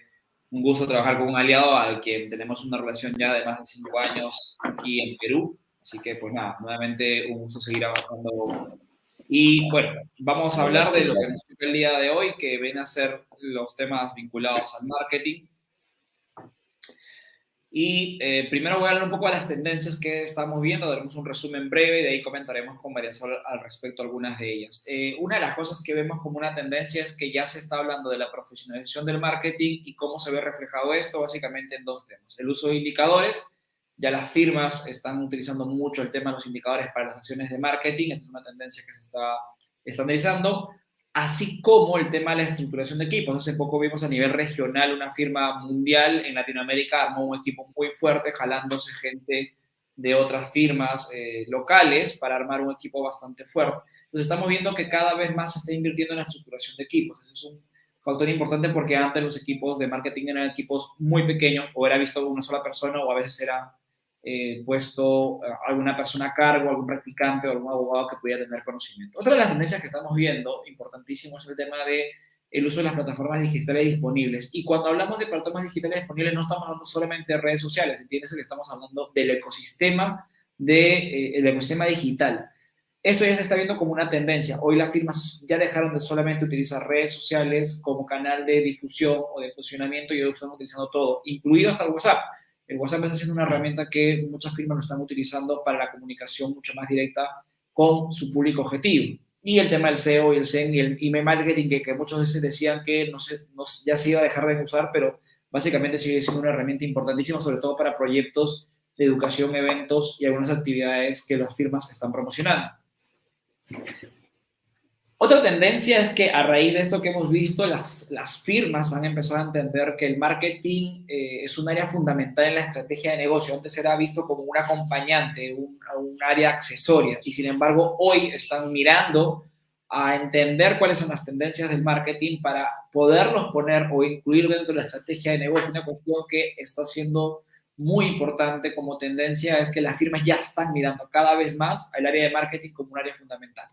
un gusto trabajar con un aliado al quien tenemos una relación ya de más de 5 años aquí en Perú. Así que pues nada, nuevamente un gusto seguir avanzando. Y bueno, vamos a hablar de lo que nos toca el día de hoy, que vienen a ser los temas vinculados al marketing. Y primero voy a hablar un poco de las tendencias que estamos viendo, daremos un resumen breve y de ahí comentaremos con María Sol al respecto algunas de ellas. Una de las cosas que vemos como una tendencia es que ya se está hablando de la profesionalización del marketing y cómo se ve reflejado esto básicamente en 2 temas. El uso de indicadores, ya las firmas están utilizando mucho el tema de los indicadores para las acciones de marketing, es una tendencia que se está estandarizando, así como el tema de la estructuración de equipos. Hace poco vimos a nivel regional una firma mundial en Latinoamérica armó un equipo muy fuerte, jalándose gente de otras firmas locales para armar un equipo bastante fuerte. Entonces estamos viendo que cada vez más se está invirtiendo en la estructuración de equipos. Ese es un factor importante porque antes los equipos de marketing eran equipos muy pequeños o era visto una sola persona o a veces era puesto alguna persona a cargo, algún practicante o algún abogado que pudiera tener conocimiento. Otra de las tendencias que estamos viendo, importantísimo, es el tema de el uso de las plataformas digitales disponibles. Y cuando hablamos de plataformas digitales disponibles, no estamos hablando solamente de redes sociales, entiendes que estamos hablando del ecosistema, el ecosistema digital. Esto ya se está viendo como una tendencia. Hoy las firmas ya dejaron de solamente utilizar redes sociales como canal de difusión o de posicionamiento y hoy están utilizando todo, incluido hasta el WhatsApp. El WhatsApp está siendo una herramienta que muchas firmas lo están utilizando para la comunicación mucho más directa con su público objetivo. Y el tema del SEO y el SEM y el email marketing, que muchos veces decían que ya se iba a dejar de usar, pero básicamente sigue siendo una herramienta importantísima, sobre todo para proyectos de educación, eventos y algunas actividades que las firmas están promocionando. Otra tendencia es que a raíz de esto que hemos visto, las firmas han empezado a entender que el marketing es un área fundamental en la estrategia de negocio. Antes era visto como un acompañante, un área accesoria, y sin embargo hoy están mirando a entender cuáles son las tendencias del marketing para poderlos poner o incluir dentro de la estrategia de negocio. Una cuestión que está siendo muy importante como tendencia es que las firmas ya están mirando cada vez más al área de marketing como un área fundamental.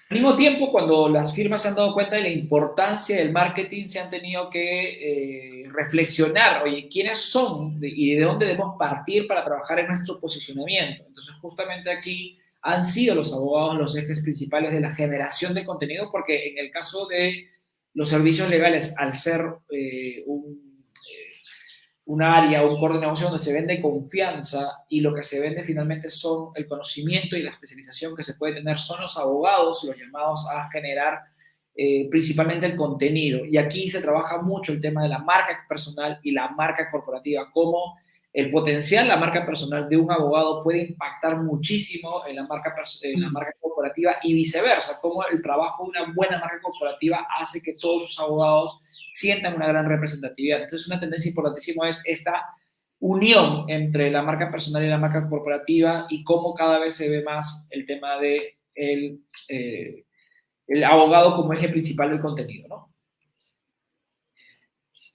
Al mismo tiempo, cuando las firmas se han dado cuenta de la importancia del marketing, se han tenido que reflexionar, oye, ¿quiénes son y de dónde debemos partir para trabajar en nuestro posicionamiento? Entonces, justamente aquí han sido los abogados los ejes principales de la generación de contenido, porque en el caso de los servicios legales, al ser un área, un core de negocio donde se vende confianza y lo que se vende finalmente son el conocimiento y la especialización que se puede tener, son los abogados los llamados a generar principalmente el contenido. Y aquí se trabaja mucho el tema de la marca personal y la marca corporativa, cómo el potencial, la marca personal de un abogado puede impactar muchísimo en la marca corporativa y viceversa, cómo el trabajo de una buena marca corporativa hace que todos sus abogados sientan una gran representatividad. Entonces, una tendencia importantísima es esta unión entre la marca personal y la marca corporativa y cómo cada vez se ve más el tema de el abogado como eje principal del contenido, ¿no?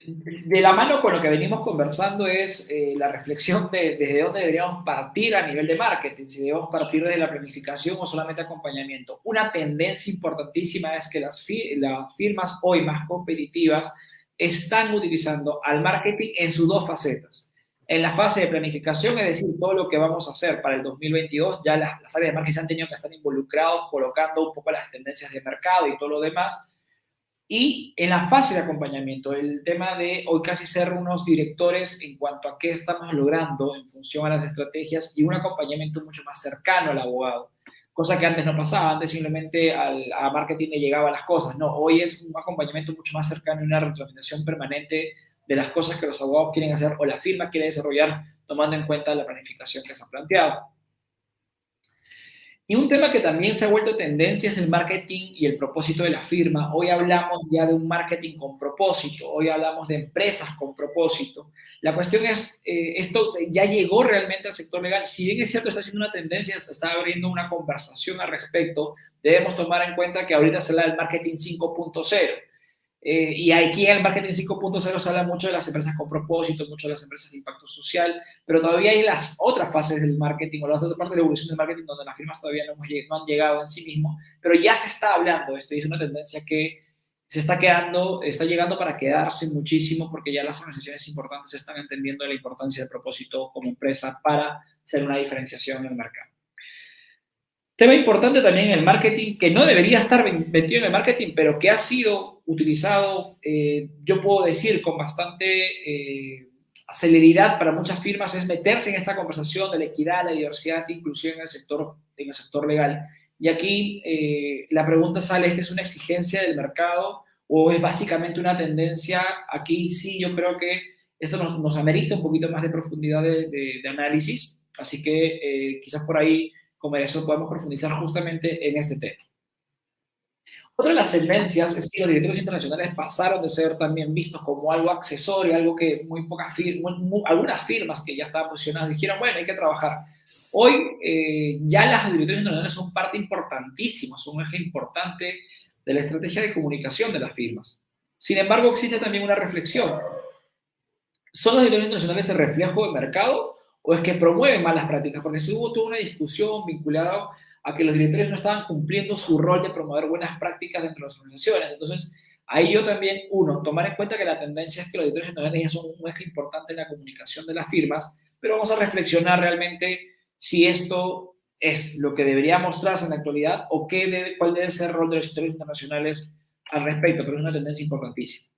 De la mano con lo que venimos conversando es la reflexión de desde dónde deberíamos partir a nivel de marketing, si debemos partir de la planificación o solamente acompañamiento. Una tendencia importantísima es que las firmas hoy más competitivas están utilizando al marketing en sus dos facetas. En la fase de planificación, es decir, todo lo que vamos a hacer para el 2022, ya las áreas de marketing han tenido que estar involucrados, colocando un poco las tendencias de mercado y todo lo demás. Y en la fase de acompañamiento, el tema de hoy casi ser unos directores en cuanto a qué estamos logrando en función a las estrategias y un acompañamiento mucho más cercano al abogado, cosa que antes no pasaba. Antes simplemente a marketing le llegaban las cosas. No, hoy es un acompañamiento mucho más cercano y una retroalimentación permanente de las cosas que los abogados quieren hacer o la firma quiere desarrollar, tomando en cuenta la planificación que se ha planteado. Y un tema que también se ha vuelto tendencia es el marketing y el propósito de la firma. Hoy hablamos ya de un marketing con propósito, hoy hablamos de empresas con propósito. La cuestión es, esto ya llegó realmente al sector legal. Si bien es cierto, está siendo una tendencia, está abriendo una conversación al respecto, debemos tomar en cuenta que ahorita se habla del marketing 5.0. Y aquí en el marketing 5.0 se habla mucho de las empresas con propósito, mucho de las empresas de impacto social, pero todavía hay las otras fases del marketing o las otras partes de la evolución del marketing donde las firmas todavía no han llegado en sí mismos, pero ya se está hablando de esto y es una tendencia que se está llegando para quedarse muchísimo porque ya las organizaciones importantes están entendiendo la importancia del propósito como empresa para hacer una diferenciación en el mercado. Tema importante también en el marketing, que no debería estar metido en el marketing, pero que ha sido utilizado, yo puedo decir, con bastante celeridad para muchas firmas, es meterse en esta conversación de la equidad, la diversidad e inclusión en el sector legal. Y aquí la pregunta sale, ¿esta es una exigencia del mercado o es básicamente una tendencia? Aquí sí, yo creo que esto nos amerita un poquito más de profundidad de análisis, así que quizás por ahí con eso podemos profundizar justamente en este tema. Otra de las tendencias es que los directorios internacionales pasaron de ser también vistos como algo accesorio, algo que algunas firmas que ya estaban posicionadas dijeron, bueno, hay que trabajar. Hoy ya las directorios internacionales son parte importantísima, son un eje importante de la estrategia de comunicación de las firmas. Sin embargo, existe también una reflexión. ¿Son los directorios internacionales el reflejo del mercado o es que promueven malas prácticas? Porque se hubo toda una discusión vinculada a que los directores no estaban cumpliendo su rol de promover buenas prácticas dentro de las organizaciones. Entonces, ahí yo también, tomar en cuenta que la tendencia es que los directores internacionales ya son un eje importante en la comunicación de las firmas, pero vamos a reflexionar realmente si esto es lo que debería mostrarse en la actualidad o cuál debe ser el rol de los directores internacionales al respecto, pero es una tendencia importantísima.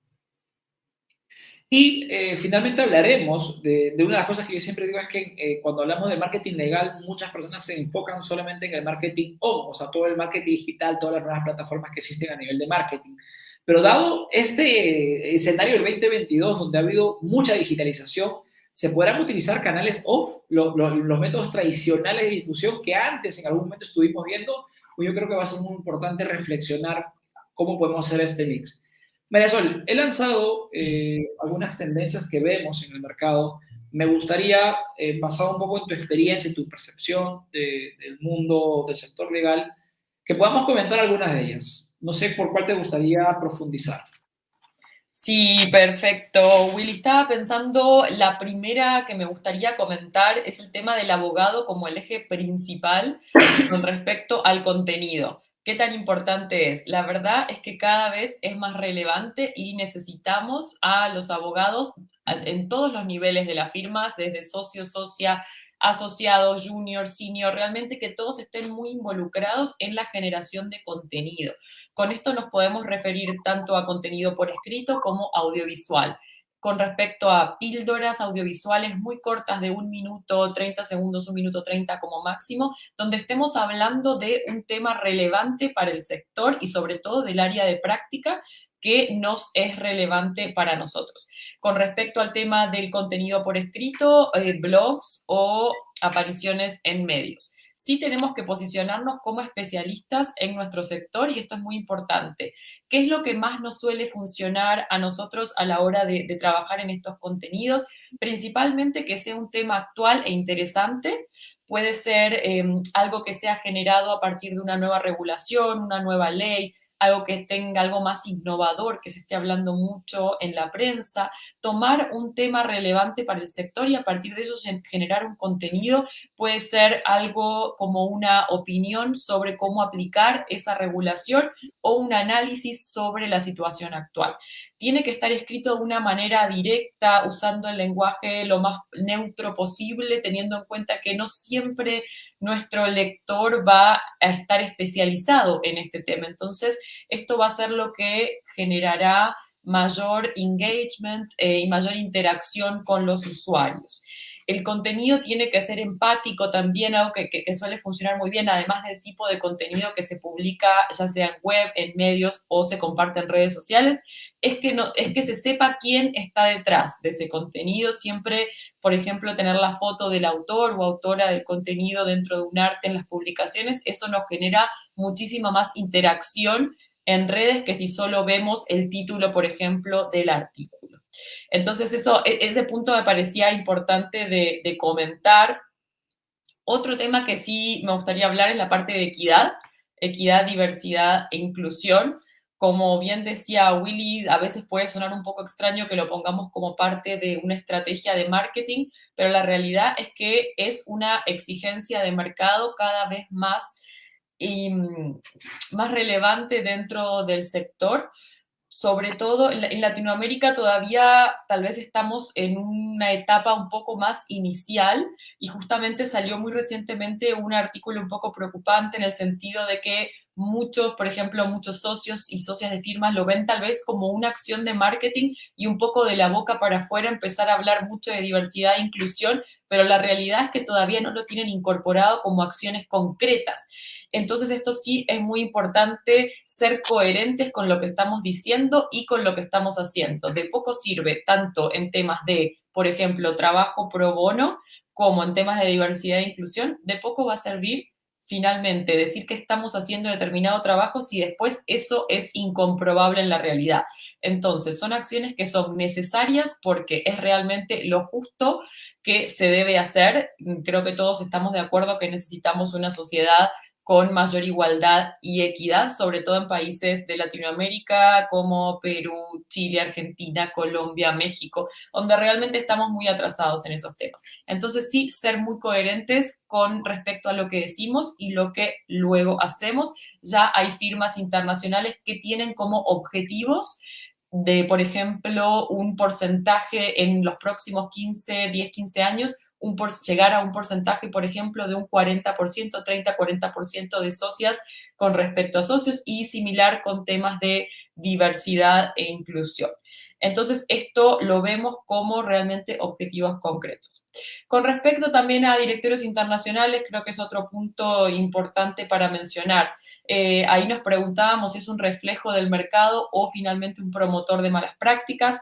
Y finalmente hablaremos de una de las cosas que yo siempre digo es que cuando hablamos de marketing legal, muchas personas se enfocan solamente en el marketing o sea, todo el marketing digital, todas las nuevas plataformas que existen a nivel de marketing. Pero dado este escenario del 2022, donde ha habido mucha digitalización, se podrán utilizar canales off, los métodos tradicionales de difusión que antes en algún momento estuvimos viendo, pues yo creo que va a ser muy importante reflexionar cómo podemos hacer este mix. María Sol, he lanzado algunas tendencias que vemos en el mercado. Me gustaría, basado un poco en tu experiencia y tu percepción del mundo del sector legal, que podamos comentar algunas de ellas. No sé por cuál te gustaría profundizar. Sí, perfecto. Willy, estaba pensando, la primera que me gustaría comentar es el tema del abogado como el eje principal con respecto al contenido. ¿Qué tan importante es? La verdad es que cada vez es más relevante y necesitamos a los abogados en todos los niveles de las firmas, desde socio, socia, asociado, junior, senior, realmente que todos estén muy involucrados en la generación de contenido. Con esto nos podemos referir tanto a contenido por escrito como audiovisual. Con respecto a píldoras audiovisuales muy cortas de 1 minuto, 30 segundos, 1 minuto 30 como máximo, donde estemos hablando de un tema relevante para el sector y sobre todo del área de práctica que nos es relevante para nosotros. Con respecto al tema del contenido por escrito, blogs o apariciones en medios. Sí tenemos que posicionarnos como especialistas en nuestro sector y esto es muy importante. ¿Qué es lo que más nos suele funcionar a nosotros a la hora de trabajar en estos contenidos? Principalmente que sea un tema actual e interesante. Puede ser algo que sea generado a partir de una nueva regulación, una nueva ley, algo que tenga algo más innovador, que se esté hablando mucho en la prensa, tomar un tema relevante para el sector y a partir de eso generar un contenido. Puede ser algo como una opinión sobre cómo aplicar esa regulación o un análisis sobre la situación actual. Tiene que estar escrito de una manera directa, usando el lenguaje lo más neutro posible, teniendo en cuenta que no siempre nuestro lector va a estar especializado en este tema. Entonces, esto va a ser lo que generará mayor engagement y mayor interacción con los usuarios. El contenido tiene que ser empático también, algo que suele funcionar muy bien, además del tipo de contenido que se publica, ya sea en web, en medios o se comparte en redes sociales, es que se sepa quién está detrás de ese contenido. Siempre, por ejemplo, tener la foto del autor o autora del contenido dentro de un arte en las publicaciones, eso nos genera muchísima más interacción en redes que si solo vemos el título, por ejemplo, del artículo. Entonces, ese punto me parecía importante de comentar. Otro tema que sí me gustaría hablar es la parte de equidad, diversidad e inclusión. Como bien decía Willy, a veces puede sonar un poco extraño que lo pongamos como parte de una estrategia de marketing, pero la realidad es que es una exigencia de mercado cada vez más y más relevante dentro del sector. Sobre todo en Latinoamérica todavía tal vez estamos en una etapa un poco más inicial y justamente salió muy recientemente un artículo un poco preocupante en el sentido de que muchos, por ejemplo, muchos socios y socias de firmas lo ven tal vez como una acción de marketing y un poco de la boca para afuera empezar a hablar mucho de diversidad e inclusión, pero la realidad es que todavía no lo tienen incorporado como acciones concretas. Entonces, esto sí es muy importante ser coherentes con lo que estamos diciendo y con lo que estamos haciendo. De poco sirve tanto en temas de, por ejemplo, trabajo pro bono, como en temas de diversidad e inclusión. De poco va a servir finalmente decir que estamos haciendo determinado trabajo si después eso es incomprobable en la realidad. Entonces, son acciones que son necesarias porque es realmente lo justo que se debe hacer. Creo que todos estamos de acuerdo que necesitamos una sociedad con mayor igualdad y equidad, sobre todo en países de Latinoamérica como Perú, Chile, Argentina, Colombia, México, donde realmente estamos muy atrasados en esos temas. Entonces sí, ser muy coherentes con respecto a lo que decimos y lo que luego hacemos. Ya hay firmas internacionales que tienen como objetivos de, por ejemplo, un porcentaje en los próximos 10, 15 años, llegar a un porcentaje, por ejemplo, de un 40%, 30-40% de socias con respecto a socios, y similar con temas de diversidad e inclusión. Entonces, esto lo vemos como realmente objetivos concretos. Con respecto también a directorios internacionales, creo que es otro punto importante para mencionar. Ahí nos preguntábamos si es un reflejo del mercado o finalmente un promotor de malas prácticas.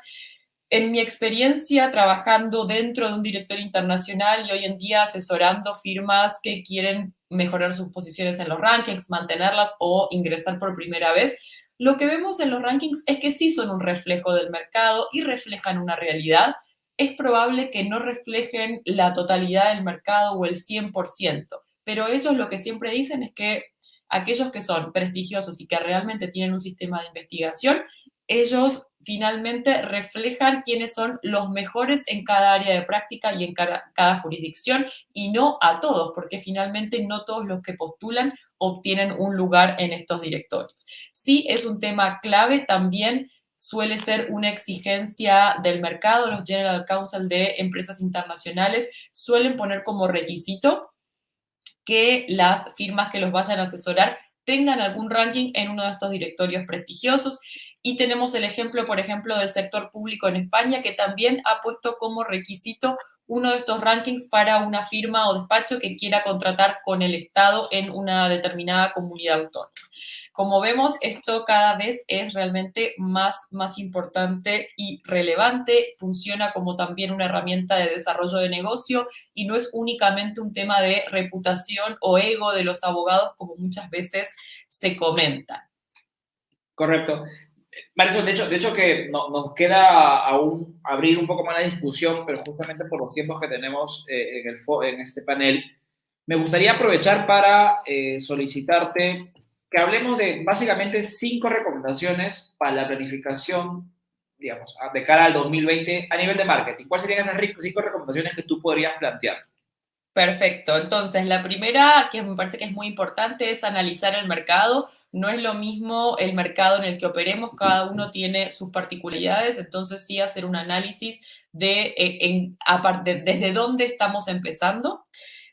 En mi experiencia trabajando dentro de un directorio internacional y hoy en día asesorando firmas que quieren mejorar sus posiciones en los rankings, mantenerlas o ingresar por primera vez, lo que vemos en los rankings es que sí son un reflejo del mercado y reflejan una realidad. Es probable que no reflejen la totalidad del mercado o el 100%, pero ellos lo que siempre dicen es que aquellos que son prestigiosos y que realmente tienen un sistema de investigación, ellos finalmente reflejan quiénes son los mejores en cada área de práctica y en cada jurisdicción, y no a todos, porque finalmente no todos los que postulan obtienen un lugar en estos directorios. Sí, es un tema clave, también suele ser una exigencia del mercado. Los General Counsel de empresas internacionales suelen poner como requisito que las firmas que los vayan a asesorar tengan algún ranking en uno de estos directorios prestigiosos. Y tenemos el ejemplo, por ejemplo, del sector público en España, que también ha puesto como requisito uno de estos rankings para una firma o despacho que quiera contratar con el Estado en una determinada comunidad autónoma. Como vemos, esto cada vez es realmente más importante y relevante, funciona como también una herramienta de desarrollo de negocio y no es únicamente un tema de reputación o ego de los abogados, como muchas veces se comenta. Correcto. Marisol, de hecho que nos queda aún abrir un poco más la discusión, pero justamente por los tiempos que tenemos en este panel, me gustaría aprovechar para solicitarte que hablemos de básicamente 5 recomendaciones para la planificación, digamos, de cara al 2020 a nivel de marketing. ¿Cuáles serían esas 5 recomendaciones que tú podrías plantear? Perfecto. Entonces, la primera, que me parece que es muy importante, es analizar el mercado. No es lo mismo el mercado en el que operemos, cada uno tiene sus particularidades, entonces sí hacer un análisis de desde dónde estamos empezando.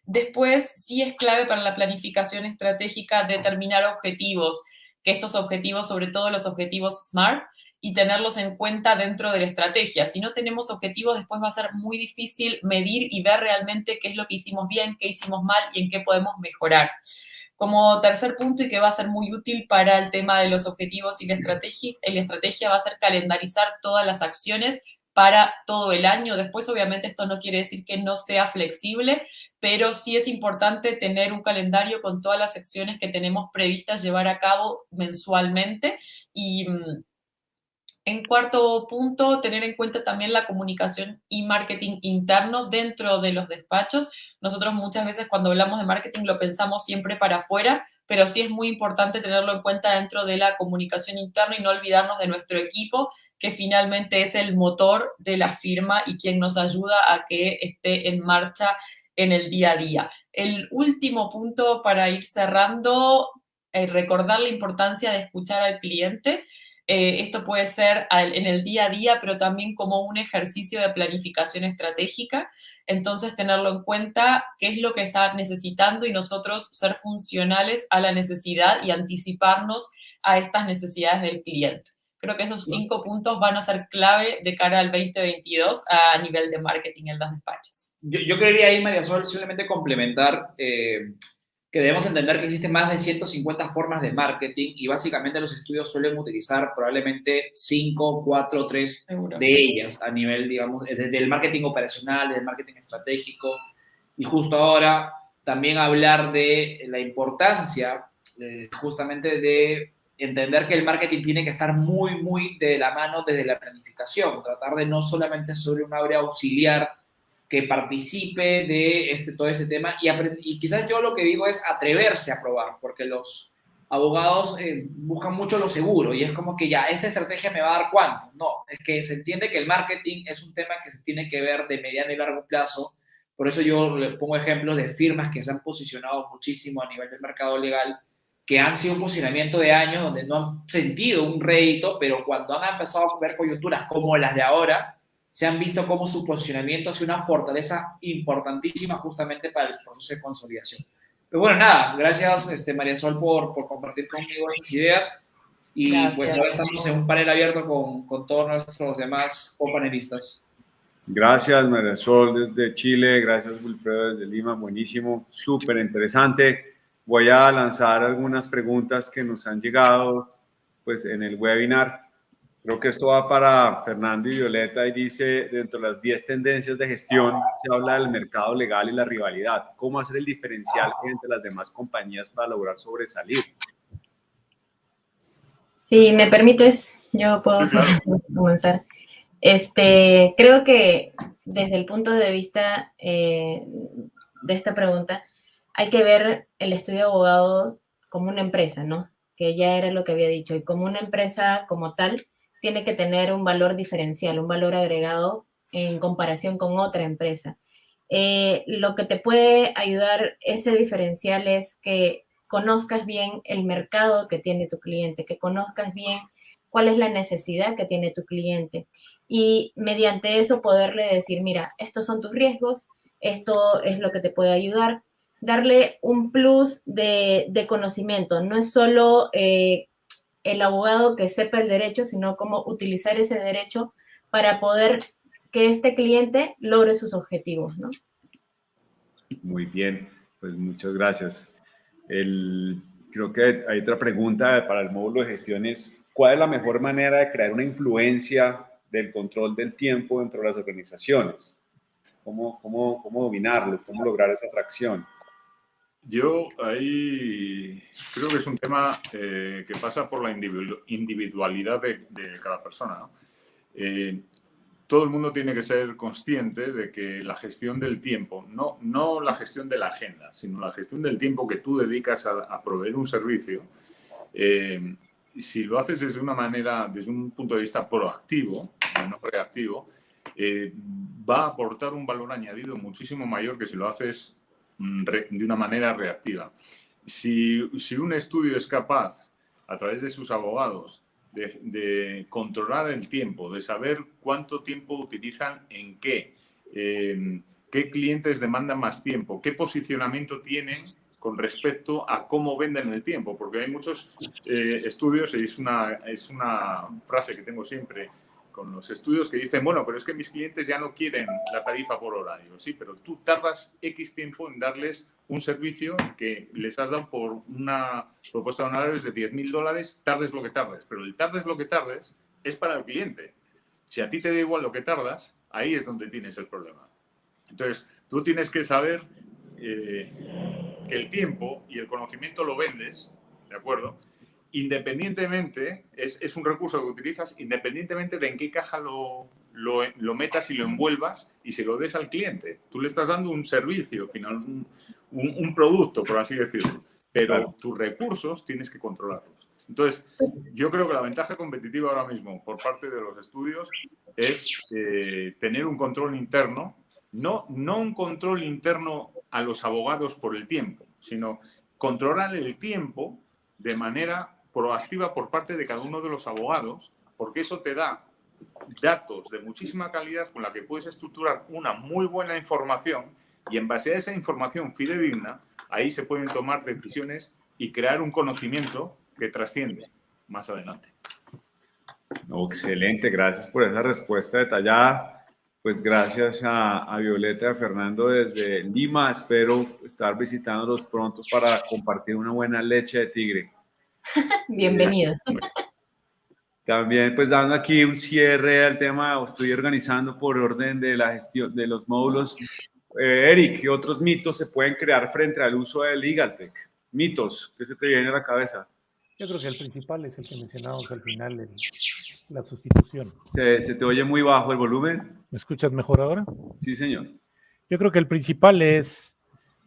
Después, sí es clave para la planificación estratégica determinar objetivos, que estos objetivos, sobre todo los objetivos SMART, y tenerlos en cuenta dentro de la estrategia. Si no tenemos objetivos, después va a ser muy difícil medir y ver realmente qué es lo que hicimos bien, qué hicimos mal y en qué podemos mejorar. Como tercer punto, y que va a ser muy útil para el tema de los objetivos y la estrategia va a ser calendarizar todas las acciones para todo el año. Después, obviamente, esto no quiere decir que no sea flexible, pero sí es importante tener un calendario con todas las acciones que tenemos previstas llevar a cabo mensualmente. Y en cuarto punto, tener en cuenta también la comunicación y marketing interno dentro de los despachos. Nosotros muchas veces cuando hablamos de marketing lo pensamos siempre para afuera, pero sí es muy importante tenerlo en cuenta dentro de la comunicación interna y no olvidarnos de nuestro equipo, que finalmente es el motor de la firma y quien nos ayuda a que esté en marcha en el día a día. El último punto para ir cerrando, recordar la importancia de escuchar al cliente. Esto puede ser en el día a día, pero también como un ejercicio de planificación estratégica. Entonces, tenerlo en cuenta, qué es lo que está necesitando y nosotros ser funcionales a la necesidad y anticiparnos a estas necesidades del cliente. Creo que esos 5 puntos van a ser clave de cara al 2022 a nivel de marketing en los despachos. Yo creería ahí, María Sol, simplemente complementar que debemos entender que existen más de 150 formas de marketing y básicamente los estudios suelen utilizar probablemente 5, 4, 3 de ellas a nivel, digamos, desde el marketing operacional, desde el marketing estratégico. Y justo ahora también hablar de la importancia justamente de entender que el marketing tiene que estar muy de la mano desde la planificación, tratar de no solamente sobre un área auxiliar que participe de todo ese tema y quizás yo lo que digo es atreverse a probar, porque los abogados buscan mucho lo seguro y es como que ya, esta estrategia me va a dar cuánto. No, es que se entiende que el marketing es un tema que se tiene que ver de mediano y largo plazo. Por eso yo le pongo ejemplos de firmas que se han posicionado muchísimo a nivel del mercado legal, que han sido un posicionamiento de años donde no han sentido un rédito, pero cuando han empezado a ver coyunturas como las de ahora, se han visto como su posicionamiento hace una fortaleza importantísima justamente para el proceso de consolidación. Pero bueno, nada, gracias María Sol por compartir conmigo estas ideas y Gracias. pues ahora estamos en un panel abierto con todos nuestros demás copanelistas. Gracias, María Sol, desde Chile. Gracias, Wilfredo, desde Lima. Buenísimo, súper interesante. Voy a lanzar algunas preguntas que nos han llegado pues, en el webinar. Creo que esto va para Fernando y Violeta y dice, dentro de las 10 tendencias de gestión, se habla del mercado legal y la rivalidad. ¿Cómo hacer el diferencial entre las demás compañías para lograr sobresalir? Si me permites, yo puedo comenzar. Creo que desde el punto de vista de esta pregunta, hay que ver el estudio de abogado como una empresa, ¿no? Que ya era lo que había dicho. Y como una empresa como tal, tiene que tener un valor diferencial, un valor agregado en comparación con otra empresa. Lo que te puede ayudar ese diferencial es que conozcas bien el mercado que tiene tu cliente, que conozcas bien cuál es la necesidad que tiene tu cliente y mediante eso poderle decir, mira, estos son tus riesgos, esto es lo que te puede ayudar, darle un plus de conocimiento. No es solo el abogado que sepa el derecho, sino cómo utilizar ese derecho para poder que este cliente logre sus objetivos, ¿no? Muy bien, pues muchas gracias. Creo que hay otra pregunta para el módulo de gestiones. ¿Cuál es la mejor manera de crear una influencia del control del tiempo dentro de las organizaciones? ¿Cómo dominarlo? ¿Cómo lograr esa atracción? Yo ahí creo que es un tema que pasa por la individualidad de cada persona, ¿no? Todo el mundo tiene que ser consciente de que la gestión del tiempo, no la gestión de la agenda, sino la gestión del tiempo que tú dedicas a proveer un servicio, si lo haces desde un punto de vista proactivo, no reactivo, va a aportar un valor añadido muchísimo mayor que si lo haces de una manera reactiva. Si un estudio es capaz, a través de sus abogados, de controlar el tiempo, de saber cuánto tiempo utilizan en qué clientes demandan más tiempo, qué posicionamiento tienen con respecto a cómo venden el tiempo, porque hay muchos estudios, y es una frase que tengo siempre con los estudios que dicen, bueno, pero es que mis clientes ya no quieren la tarifa por horario, sí, pero tú tardas X tiempo en darles un servicio que les has dado por una propuesta de honorarios de $10.000, tardes lo que tardes, pero el tardes lo que tardes es para el cliente. Si a ti te da igual lo que tardas, ahí es donde tienes el problema. Entonces, tú tienes que saber que el tiempo y el conocimiento lo vendes, ¿de acuerdo? Independientemente, es un recurso que utilizas independientemente de en qué caja lo metas y lo envuelvas y se lo des al cliente. Tú le estás dando un servicio, final, un producto, por así decirlo, pero claro, tus recursos tienes que controlarlos. Entonces, yo creo que la ventaja competitiva ahora mismo por parte de los estudios es tener un control interno, no un control interno a los abogados por el tiempo, sino controlar el tiempo de manera proactiva por parte de cada uno de los abogados, porque eso te da datos de muchísima calidad con la que puedes estructurar una muy buena información y en base a esa información fidedigna, ahí se pueden tomar decisiones y crear un conocimiento que trasciende más adelante. Excelente, gracias por esa respuesta detallada. Pues gracias a Violeta y a Fernando desde Lima. Espero estar visitándolos pronto para compartir una buena leche de tigre. Bienvenido. También pues dando aquí un cierre al tema, estoy organizando por orden de la gestión de los módulos. Eric, ¿qué otros mitos se pueden crear frente al uso del LegalTech? Mitos, ¿qué se te viene a la cabeza? Yo creo que el principal es el que mencionamos al final, la sustitución. ¿Se te oye muy bajo el volumen? ¿Me escuchas mejor ahora? Sí, señor. Yo creo que el principal es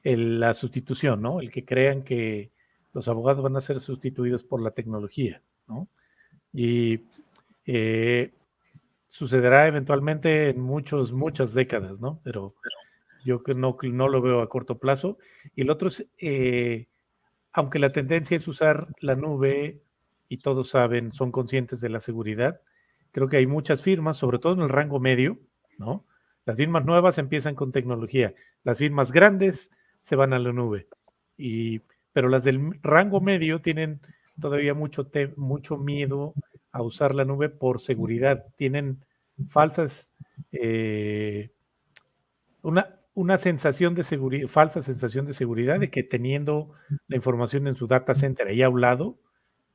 la sustitución, ¿no? El que crean que los abogados van a ser sustituidos por la tecnología, ¿no? Y sucederá eventualmente en muchas décadas, ¿no? Pero yo no lo veo a corto plazo. Y el otro es, aunque la tendencia es usar la nube y todos saben, son conscientes de la seguridad, creo que hay muchas firmas, sobre todo en el rango medio, ¿no? Las firmas nuevas empiezan con tecnología, las firmas grandes se van a la nube, pero las del rango medio tienen todavía mucho miedo a usar la nube por seguridad, tienen falsas, una sensación de seguridad, falsa sensación de seguridad de que teniendo la información en su data center ahí a un lado,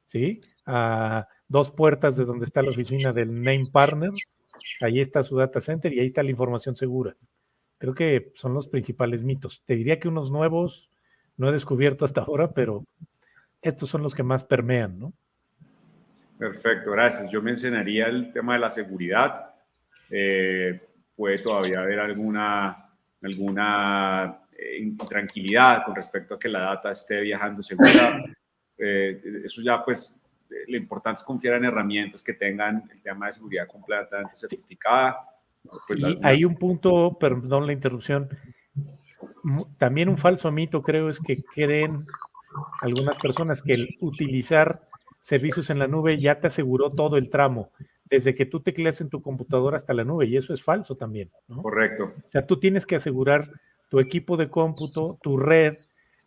¿sí? A 2 puertas de donde está la oficina del name partner, ahí está su data center y ahí está la información segura. Creo que son los principales mitos. Te diría que unos nuevos no he descubierto hasta ahora, pero estos son los que más permean, ¿no? Perfecto, gracias. Yo mencionaría el tema de la seguridad. Puede todavía haber alguna intranquilidad con respecto a que la data esté viajando segura. Eso ya, pues, lo importante es confiar en herramientas que tengan el tema de seguridad completamente certificada. Pues y hay un punto, perdón la interrupción, también un falso mito creo es que creen algunas personas que el utilizar servicios en la nube ya te aseguró todo el tramo, desde que tú tecleas en tu computadora hasta la nube, y eso es falso también, ¿no? Correcto. O sea, tú tienes que asegurar tu equipo de cómputo, tu red,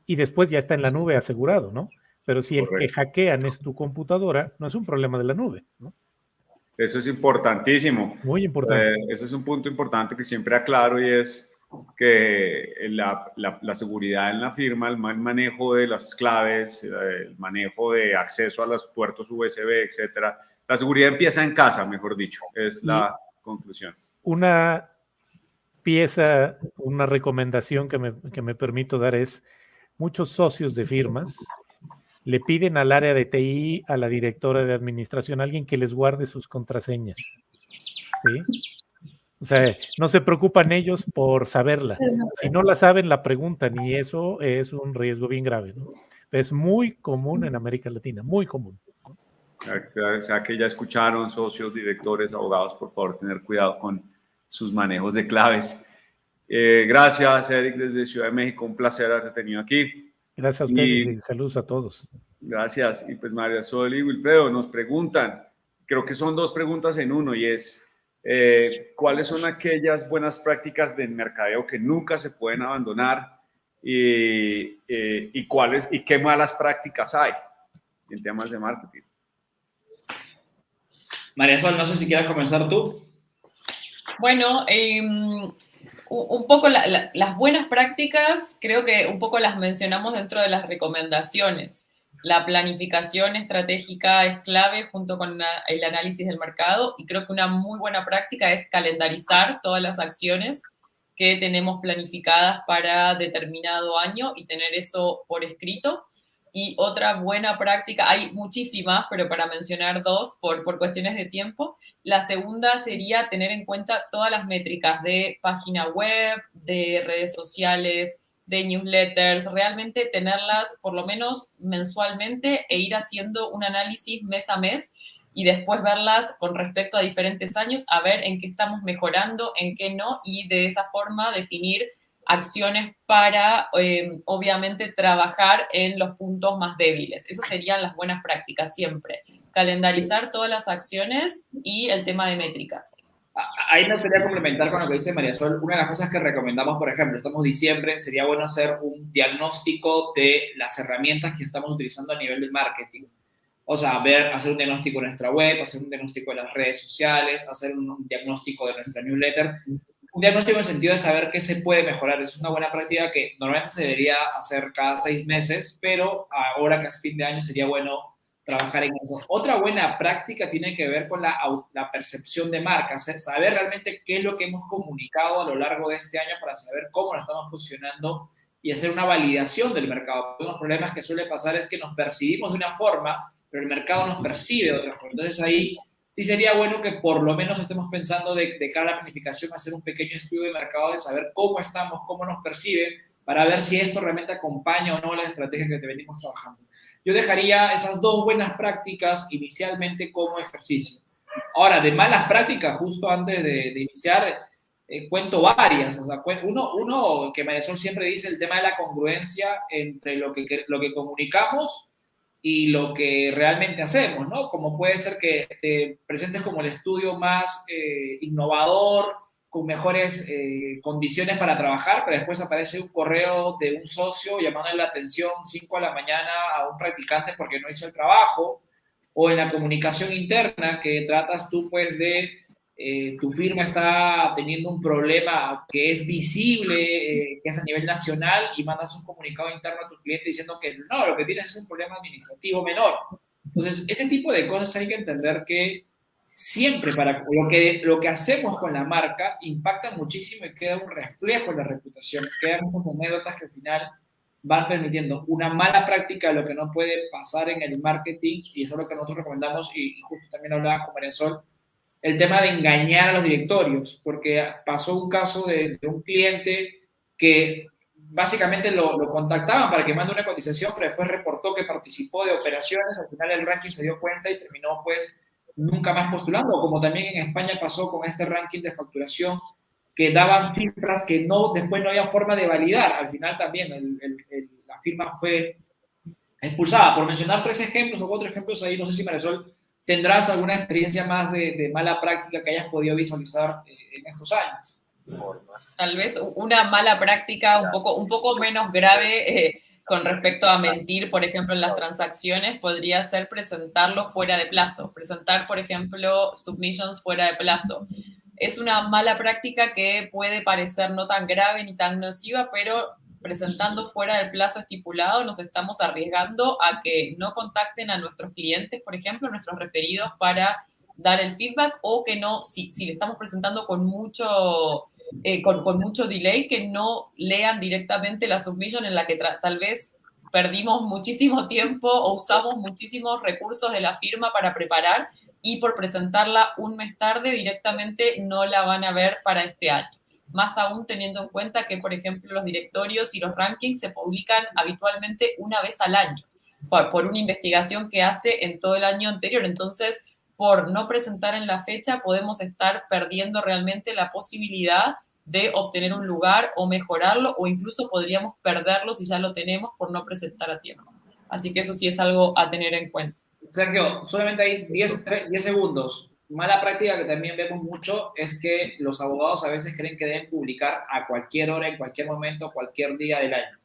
y después ya está en la nube asegurado, ¿no? Pero si Correcto. el que hackean es tu computadora, no es un problema de la nube, ¿no? Eso es importantísimo. Muy importante. Ese es un punto importante que siempre aclaro y es que la seguridad en la firma, el manejo de las claves, el manejo de acceso a los puertos USB, etcétera. La seguridad empieza en casa, mejor dicho, es la conclusión. Una pieza, una recomendación que me permito dar es, muchos socios de firmas le piden al área de TI, a la directora de administración, a alguien que les guarde sus contraseñas, ¿sí? O sea, no se preocupan ellos por saberla. Si no la saben, la preguntan y eso es un riesgo bien grave, ¿no? Es muy común en América Latina, muy común. O sea, que ya escucharon, socios, directores, abogados, por favor, tener cuidado con sus manejos de claves. Gracias, Eric, desde Ciudad de México. Un placer haberte tenido aquí. Gracias a ustedes y saludos a todos. Gracias. Y pues María Sol y Wilfredo nos preguntan, creo que son 2 preguntas en uno, y es, ¿cuáles son aquellas buenas prácticas del mercadeo que nunca se pueden abandonar? Y qué malas prácticas hay en temas de marketing. María Sol, no sé si quieras comenzar tú. Bueno, un poco las buenas prácticas, creo que un poco las mencionamos dentro de las recomendaciones. La planificación estratégica es clave junto con el análisis del mercado, y creo que una muy buena práctica es calendarizar todas las acciones que tenemos planificadas para determinado año y tener eso por escrito. Y otra buena práctica, hay muchísimas, pero para mencionar 2 por cuestiones de tiempo. La segunda sería tener en cuenta todas las métricas de página web, de redes sociales, de newsletters, realmente tenerlas por lo menos mensualmente e ir haciendo un análisis mes a mes y después verlas con respecto a diferentes años, a ver en qué estamos mejorando, en qué no, y de esa forma definir acciones para, obviamente, trabajar en los puntos más débiles. Esas serían las buenas prácticas siempre. Calendarizar todas las acciones y el tema de métricas. Ahí me gustaría complementar con lo que dice María Sol. Una de las cosas que recomendamos, por ejemplo, estamos en diciembre, sería bueno hacer un diagnóstico de las herramientas que estamos utilizando a nivel de marketing. O sea, hacer un diagnóstico de nuestra web, hacer un diagnóstico de las redes sociales, hacer un diagnóstico de nuestra newsletter. Un diagnóstico en el sentido de saber qué se puede mejorar. Es una buena práctica que normalmente se debería hacer cada 6 meses, pero ahora que es fin de año sería bueno trabajar en eso. Otra buena práctica tiene que ver con la percepción de marca, saber realmente qué es lo que hemos comunicado a lo largo de este año para saber cómo lo estamos posicionando y hacer una validación del mercado. Uno de los problemas que suele pasar es que nos percibimos de una forma, pero el mercado nos percibe de otra forma. Entonces ahí sí sería bueno que por lo menos estemos pensando de cara a la planificación, hacer un pequeño estudio de mercado, de saber cómo estamos, cómo nos perciben, para ver si esto realmente acompaña o no las estrategias que venimos trabajando. Yo dejaría esas 2 buenas prácticas inicialmente como ejercicio. Ahora, de malas prácticas, justo antes de iniciar, cuento varias. O sea, uno que María Sol siempre dice, el tema de la congruencia entre lo que comunicamos y lo que realmente hacemos, ¿no? Como puede ser que te presentes como el estudio más innovador con mejores condiciones para trabajar, pero después aparece un correo de un socio llamándole la atención 5 de la mañana a un practicante porque no hizo el trabajo, o en la comunicación interna que tratas tú pues de tu firma está teniendo un problema que es visible, que es a nivel nacional, y mandas un comunicado interno a tu cliente diciendo que no, lo que tienes es un problema administrativo menor. Entonces, ese tipo de cosas hay que entender que siempre para lo que hacemos con la marca impacta muchísimo y queda un reflejo en la reputación. Quedan muchas anécdotas que al final van permitiendo una mala práctica, lo que no puede pasar en el marketing, y eso es lo que nosotros recomendamos, y justo también hablaba con María Sol, el tema de engañar a los directorios, porque pasó un caso de un cliente que básicamente lo contactaban para que mande una cotización, pero después reportó que participó de operaciones, al final el ranking se dio cuenta y terminó pues nunca más postulando, como también en España pasó con este ranking de facturación, que daban cifras que después no había forma de validar. Al final también la firma fue expulsada. Por mencionar 3 ejemplos o 4 ejemplos ahí, no sé si Marisol tendrás alguna experiencia más de mala práctica que hayas podido visualizar en estos años. Tal vez una mala práctica un poco menos grave con respecto a mentir, por ejemplo, en las transacciones, podría ser presentarlo fuera de plazo. Presentar, por ejemplo, submissions fuera de plazo. Es una mala práctica que puede parecer no tan grave ni tan nociva, pero presentando fuera del plazo estipulado nos estamos arriesgando a que no contacten a nuestros clientes, por ejemplo, nuestros referidos para dar el feedback, o que no, si le estamos presentando con mucho delay, que no lean directamente la submission en la que tal vez perdimos muchísimo tiempo o usamos muchísimos recursos de la firma para preparar, y por presentarla un mes tarde directamente no la van a ver para este año. Más aún teniendo en cuenta que, por ejemplo, los directorios y los rankings se publican habitualmente una vez al año por una investigación que hace en todo el año anterior. Entonces, por no presentar en la fecha, podemos estar perdiendo realmente la posibilidad de obtener un lugar o mejorarlo, o incluso podríamos perderlo si ya lo tenemos por no presentar a tiempo. Así que eso sí es algo a tener en cuenta. Sergio, solamente hay 10 segundos. Mala práctica que también vemos mucho es que los abogados a veces creen que deben publicar a cualquier hora, en cualquier momento, cualquier día del año.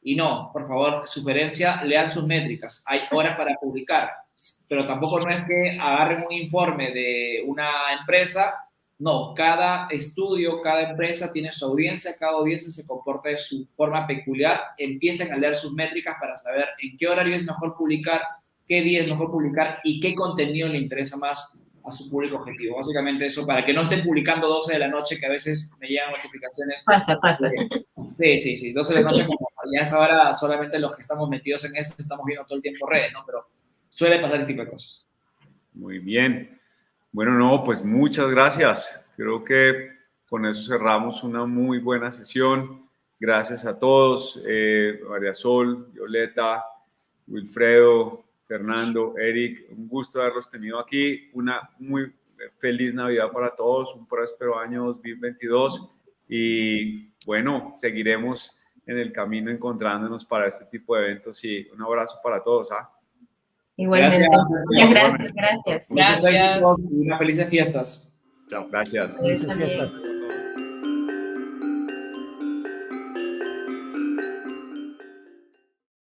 Y no, por favor, sugerencia, lean sus métricas. Hay horas para publicar, pero tampoco no es que agarren un informe de una empresa. No, cada estudio, cada empresa tiene su audiencia, cada audiencia se comporta de su forma peculiar. Empiecen a leer sus métricas para saber en qué horario es mejor publicar, qué día es mejor publicar y qué contenido le interesa más a su público objetivo. Básicamente eso, para que no estén publicando 12 de la noche, que a veces me llegan notificaciones. Pasa. Sí, 12 de la noche, como ya es ahora solamente los que estamos metidos en esto, estamos viendo todo el tiempo redes, ¿no? Pero suele pasar ese tipo de cosas. Muy bien. Bueno, no, pues muchas gracias. Creo que con eso cerramos una muy buena sesión. Gracias a todos, María Sol, Violeta, Wilfredo, Fernando, Eric, un gusto haberlos tenido aquí. Una muy feliz Navidad para todos, un próspero año 2022 y bueno, seguiremos en el camino encontrándonos para este tipo de eventos y un abrazo para todos. Igualmente. Gracias. Gracias. Y unas felices fiestas. Chao. Gracias. Ustedes también.